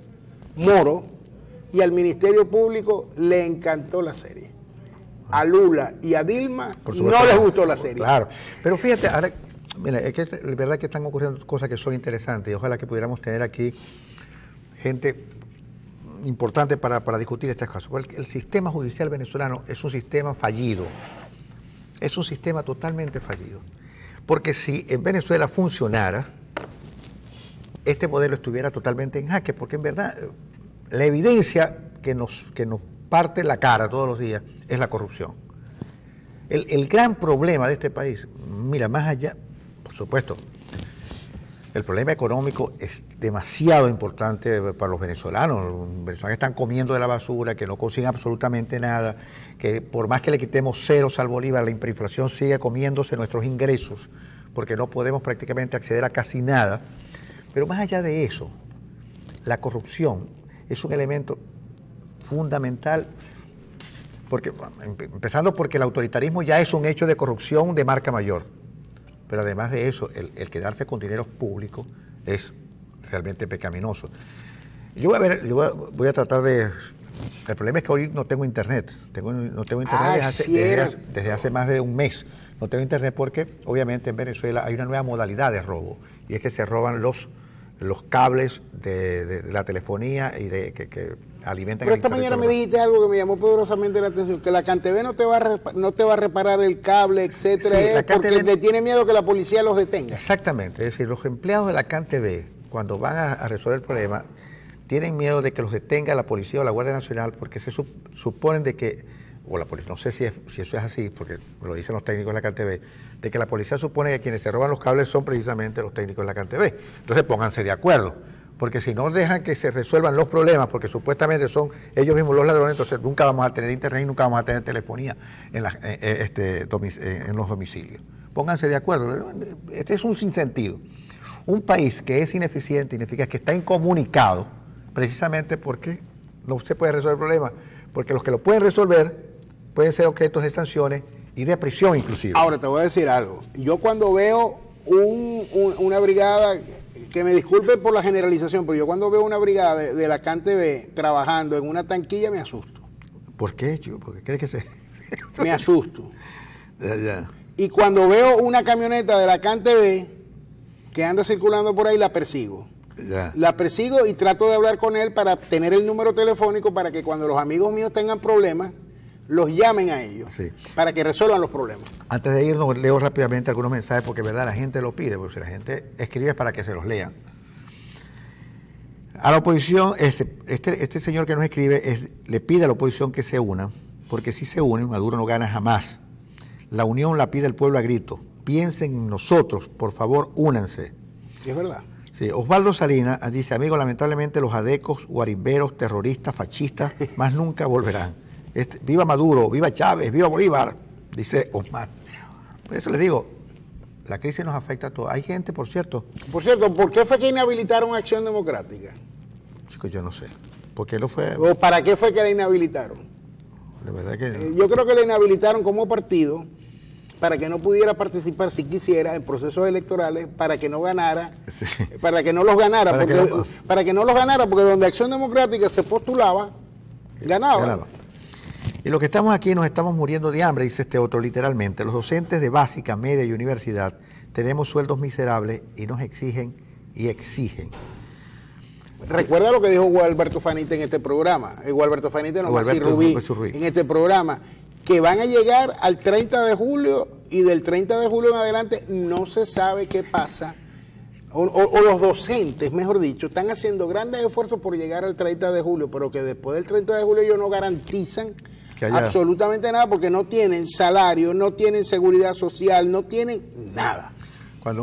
Moro y al Ministerio Público le encantó la serie. A Lula y a Dilma no les gustó la serie. Claro, pero fíjate, ahora Mira, es que la verdad que están ocurriendo cosas que son interesantes y ojalá que pudiéramos tener aquí gente importante para discutir estas cosas. Porque el sistema judicial venezolano es un sistema fallido, es un sistema totalmente fallido. Porque si en Venezuela funcionara, este modelo estuviera totalmente en jaque, porque en verdad la evidencia que nos parte la cara todos los días es la corrupción. El gran problema de este país, mira, más allá, por supuesto, el problema económico es demasiado importante para los venezolanos. Los venezolanos están comiendo de la basura, que no consiguen absolutamente nada, que por más que le quitemos ceros al bolívar, la hiperinflación sigue comiéndose nuestros ingresos, porque no podemos prácticamente acceder a casi nada. Pero más allá de eso, la corrupción es un elemento fundamental, porque, empezando porque el autoritarismo ya es un hecho de corrupción de marca mayor. Pero además de eso, el quedarse con dineros públicos es realmente pecaminoso. Voy a tratar de... El problema es que hoy no tengo internet. No tengo internet desde hace más de un mes. No tengo internet porque obviamente en Venezuela hay una nueva modalidad de robo. Y es que se roban los cables de la telefonía y que alimentan... Pero esta mañana me dijiste algo que me llamó poderosamente la atención, que la CanTV no te va a reparar el cable, etcétera, sí, porque le tiene miedo que la policía los detenga. Exactamente, es decir, los empleados de la CanTV, cuando van a resolver el problema, tienen miedo de que los detenga la policía o la Guardia Nacional, porque se suponen de que, o la policía, no sé si eso es así, porque lo dicen los técnicos de la CanTV, de que la policía supone que quienes se roban los cables son precisamente los técnicos de la CanTV. Entonces pónganse de acuerdo, porque si no dejan que se resuelvan los problemas, porque supuestamente son ellos mismos los ladrones, entonces nunca vamos a tener internet y nunca vamos a tener telefonía en los domicilios. Pónganse de acuerdo. Este es un sinsentido. Un país que es ineficiente significa que está incomunicado, precisamente porque no se puede resolver el problema, porque los que lo pueden resolver pueden ser objetos de sanciones y de prisión inclusive. Ahora te voy a decir algo. Yo cuando veo una brigada, que me disculpen por la generalización, pero yo cuando veo una brigada de la CanTV trabajando en una tanquilla me asusto. ¿Por qué, chico? ¿Por qué crees que se...? Me asusto. Ya. Y cuando veo una camioneta de la CanTV que anda circulando por ahí, la persigo. Ya. La persigo y trato de hablar con él para tener el número telefónico para que cuando los amigos míos tengan problemas, los llamen a ellos, sí, para que resuelvan los problemas. Antes de irnos, leo rápidamente algunos mensajes porque, verdad, la gente lo pide, porque si la gente escribe es para que se los lean. A la oposición, este señor que nos escribe le pide a la oposición que se una, porque si se unen, Maduro no gana jamás. La unión la pide el pueblo a grito. Piensen en nosotros, por favor, únanse. Y es verdad. Sí, Osvaldo Salinas dice, amigo, lamentablemente los adecos, guarimberos, terroristas, fascistas, más nunca volverán. Viva Maduro, viva Chávez, viva Bolívar, dice Osmar. Por eso les digo, la crisis nos afecta a todos. Hay gente, por cierto... Por cierto, ¿por qué fue que inhabilitaron Acción Democrática? Chicos, yo no sé. ¿Por qué lo fue? ¿O para qué fue que la inhabilitaron? De verdad que... Yo creo que la inhabilitaron como partido para que no pudiera participar si quisiera en procesos electorales, para que no ganara, Sí. para que no los ganara, para que no los ganara, porque donde Acción Democrática se postulaba, ganaba. Y los que estamos aquí nos estamos muriendo de hambre, dice este otro literalmente. Los docentes de básica, media y universidad tenemos sueldos miserables y nos exigen y exigen. Recuerda lo que dijo Gualberto Fanite en este programa, Gualberto Fanite no más Rubí, en este programa, que van a llegar al 30 de julio y del 30 de julio en adelante no se sabe qué pasa, o los docentes, mejor dicho, están haciendo grandes esfuerzos por llegar al 30 de julio, pero que después del 30 de julio ellos no garantizan absolutamente nada porque no tienen salario, no tienen seguridad social, no tienen nada. Cuando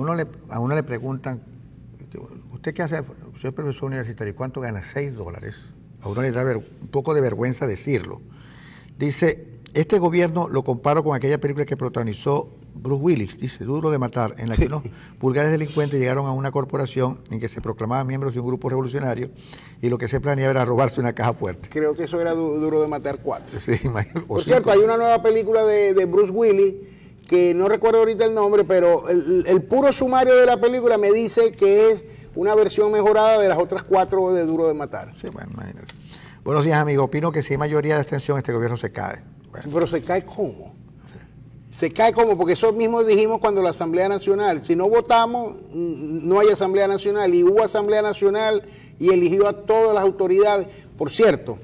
a uno le preguntan, ¿usted qué hace? Soy profesor universitario, ¿cuánto gana? $6. A uno le da un poco de vergüenza decirlo. Dice, este gobierno lo comparo con aquella película que protagonizó Bruce Willis, dice, Duro de Matar, en la que unos vulgares delincuentes llegaron a una corporación en que se proclamaban miembros de un grupo revolucionario y lo que se planeaba era robarse una caja fuerte. Creo que eso era Duro de Matar 4. Sí, por cierto, hay una nueva película de Bruce Willis que no recuerdo ahorita el nombre, pero el puro sumario de la película me dice que es una versión mejorada de las otras 4 de Duro de Matar. Sí, bueno, imagínate. Buenos días, amigo. Opino que si hay mayoría de abstención, este gobierno se cae. Bueno. Pero se cae ¿cómo? Se cae como, porque eso mismo dijimos cuando la Asamblea Nacional, si no votamos, no hay Asamblea Nacional, y hubo Asamblea Nacional y eligió a todas las autoridades. Por cierto,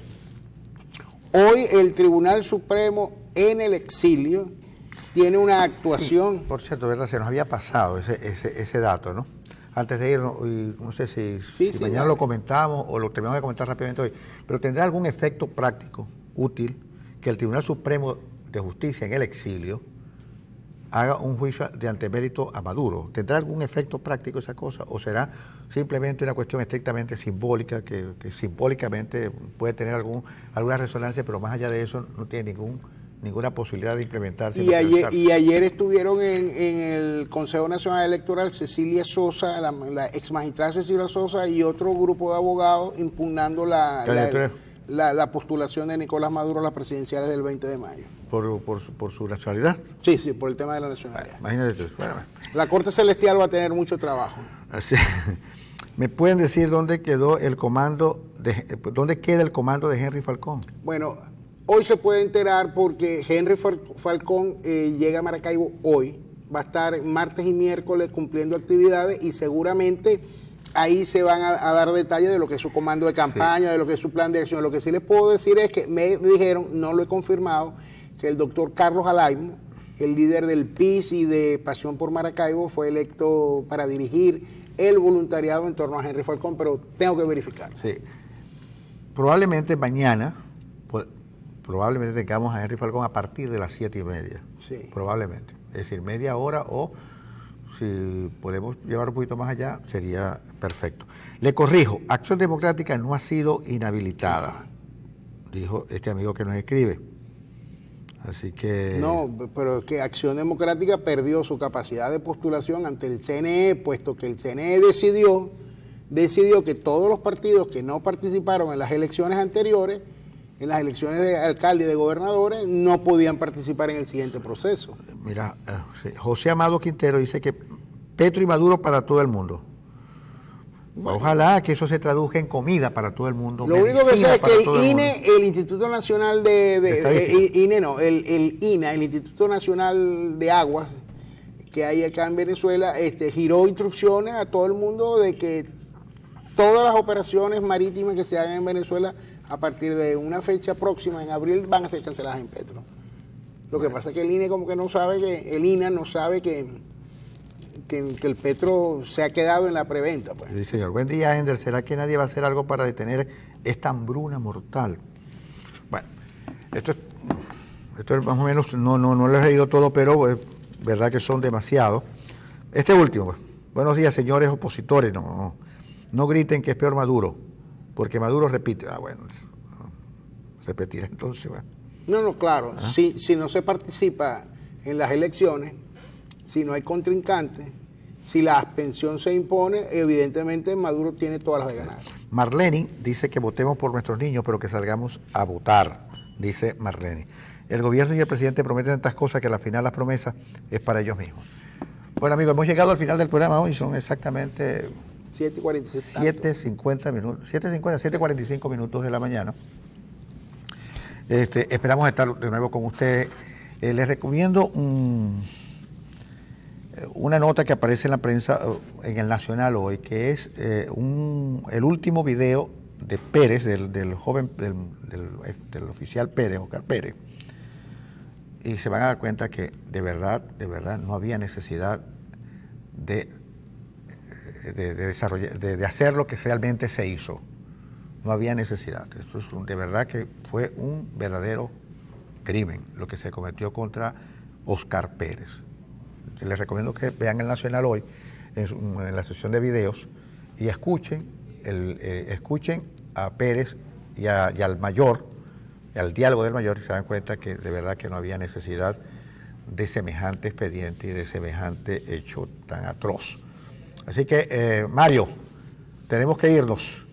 hoy el Tribunal Supremo en el exilio tiene una actuación. Sí, por cierto, ¿verdad? Se nos había pasado ese dato, ¿no? Antes de irnos, y no sé si mañana lo comentamos o lo terminamos de comentar rápidamente hoy, pero ¿tendrá algún efecto práctico, útil, que el Tribunal Supremo de Justicia en el exilio haga un juicio de antemérito a Maduro? ¿Tendrá algún efecto práctico esa cosa? ¿O será simplemente una cuestión estrictamente simbólica, que simbólicamente puede tener alguna resonancia, pero más allá de eso no tiene ninguna posibilidad de implementarse? Y ayer estuvieron en el Consejo Nacional Electoral Cecilia Sosa, la ex magistrada Cecilia Sosa, y otro grupo de abogados impugnando la postulación de Nicolás Maduro a las presidenciales del 20 de mayo. ¿Por su nacionalidad? Sí, por el tema de la nacionalidad. Imagínate tú. Bueno. La Corte Celestial va a tener mucho trabajo. Así, ¿me pueden decir dónde queda el comando de Henry Falcón? Bueno, hoy se puede enterar porque Henry Falcón llega a Maracaibo hoy. Va a estar martes y miércoles cumpliendo actividades y seguramente ahí se van a dar detalles de lo que es su comando de campaña, de lo que es su plan de acción. Lo que sí les puedo decir es que me dijeron, no lo he confirmado, que el doctor Carlos Alaimo, el líder del PIS y de Pasión por Maracaibo, fue electo para dirigir el voluntariado en torno a Henry Falcón, pero tengo que verificarlo. Sí. Probablemente mañana, probablemente tengamos a Henry Falcón a partir de las 7:30. Sí. Probablemente. Es decir, media hora, o si podemos llevar un poquito más allá, sería perfecto. Le corrijo, Acción Democrática no ha sido inhabilitada, dijo este amigo que nos escribe. Así que... No, pero es que Acción Democrática perdió su capacidad de postulación ante el CNE, puesto que el CNE decidió que todos los partidos que no participaron en las elecciones anteriores, en las elecciones de alcalde y de gobernadores, no podían participar en el siguiente proceso. Mira, José Amado Quintero dice que Petro y Maduro para todo el mundo. Bueno, ojalá que eso se traduzca en comida para todo el mundo. Lo único que sé es que el INE, el Instituto Nacional el Instituto Nacional de Aguas, que hay acá en Venezuela, giró instrucciones a todo el mundo de que todas las operaciones marítimas que se hagan en Venezuela a partir de una fecha próxima, en abril, van a ser canceladas en Petro. Lo que pasa es que el INE como que no sabe el INA no sabe que el Petro se ha quedado en la preventa. Pues. Sí, señor. Buen día, Ender. ¿Será que nadie va a hacer algo para detener esta hambruna mortal? Bueno, esto es más o menos, no lo he leído todo, pero es verdad que son demasiados. Este último, pues. Buenos días, señores opositores. No griten que es peor Maduro, porque Maduro repite. Bueno, repetirá entonces. Bueno. No, claro. Si no se participa en las elecciones, si no hay contrincante, si la abstención se impone, evidentemente Maduro tiene todas las de ganar. Marlene dice que votemos por nuestros niños, pero que salgamos a votar, dice Marlene. El gobierno y el presidente prometen tantas cosas que al final la promesa es para ellos mismos. Bueno, amigos, hemos llegado al final del programa hoy, son exactamente 7:50 minutos, 7:45 minutos de la mañana. Esperamos estar de nuevo con ustedes. Les recomiendo una nota que aparece en la prensa, en el Nacional hoy, que es el último video de Pérez, del joven, del oficial Pérez, Oscar Pérez, y se van a dar cuenta que de verdad no había necesidad de desarrollar, de hacer lo que realmente se hizo. No había necesidad. Esto es de verdad que fue un verdadero crimen lo que se cometió contra Oscar Pérez. Les recomiendo que vean el Nacional hoy, en la sección de videos, y escuchen a Pérez y al mayor, al diálogo del mayor, y se dan cuenta que de verdad que no había necesidad de semejante expediente y de semejante hecho tan atroz. Así que, Mario, tenemos que irnos.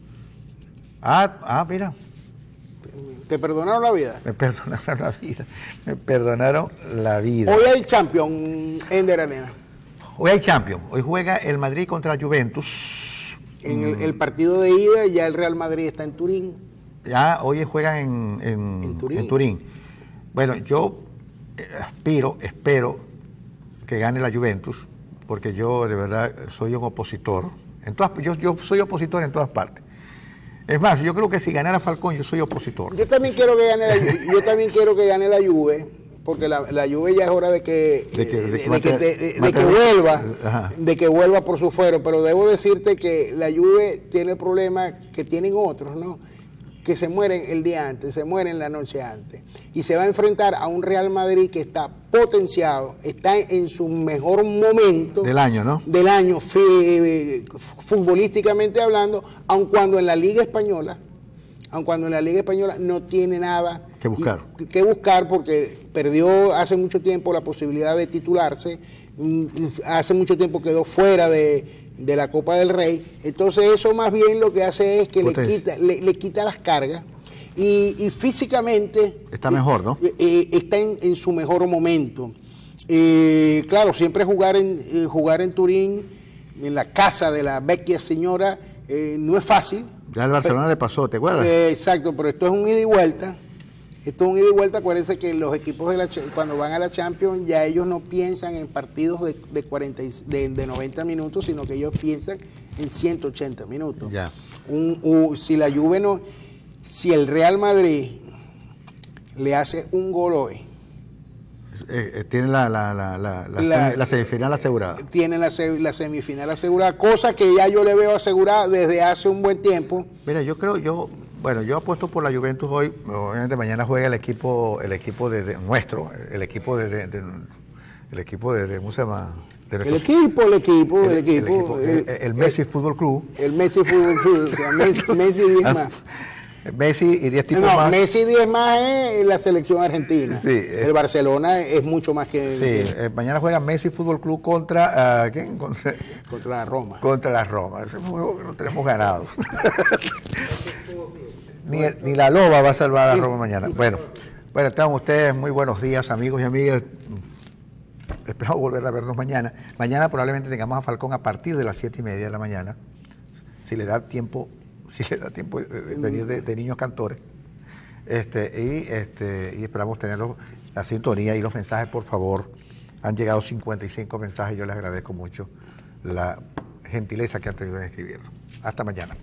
Mira. ¿Te perdonaron la vida? Me perdonaron la vida. Hoy hay Champions, Ender Arena. Hoy hay Champions. Hoy juega el Madrid contra la Juventus. En el partido de ida, ya el Real Madrid está en Turín. Ya hoy juegan en Turín. Bueno, yo espero que gane la Juventus, porque yo de verdad soy un opositor. Yo soy opositor en todas partes. Es más, yo creo que si ganara Falcón, yo soy opositor. Yo también quiero que gane la Juve, porque la Juve ya es hora de que vuelva por su fuero, pero debo decirte que la Juve tiene el problema que tienen otros, ¿no? Que se mueren el día antes, se mueren la noche antes, y se va a enfrentar a un Real Madrid que está potenciado, está en su mejor momento del año, ¿no? Del año, futbolísticamente hablando, aun cuando en la Liga Española no tiene nada que buscar porque perdió hace mucho tiempo la posibilidad de titularse, hace mucho tiempo quedó fuera de la Copa del Rey. Entonces eso más bien lo que hace es que le quita las cargas y físicamente está mejor, ¿no? Está en su mejor momento. Claro, siempre jugar en Turín, en la casa de la vecchia señora, no es fácil. Ya al Barcelona le pasó, ¿te acuerdas? Exacto, pero esto es un ida y vuelta. Acuérdense que los equipos cuando van a la Champions ya ellos no piensan en partidos de 90 minutos, sino que ellos piensan en 180 minutos. Ya. Si el Real Madrid le hace un gol hoy, tiene la semifinal asegurada. Tiene la semifinal asegurada, cosa que ya yo le veo asegurada desde hace un buen tiempo. Mira, yo apuesto por la Juventus hoy. Obviamente mañana juega el equipo de nuestro, el equipo de ¿cómo se llama? El Messi Fútbol Club. El Messi Fútbol Club, o sea, Messi 10 más. Messi y 10 tipos más. Messi 10 más es la selección argentina. Sí, el Barcelona es mucho más que... Sí, mañana juega Messi Fútbol Club contra... ¿quién? Contra la Roma. Contra la Roma. Ese es un juego que no tenemos ganado. ni la loba va a salvar a la Roma mañana. Bueno, tengan ustedes muy buenos días, amigos y amigas. Esperamos volver a vernos mañana. Mañana probablemente tengamos a Falcón a partir de las 7:30 de la mañana. Si le da tiempo de venir de niños cantores. Y esperamos tener la sintonía y los mensajes, por favor. Han llegado 55 mensajes, yo les agradezco mucho la gentileza que han tenido en escribirlo. Hasta mañana.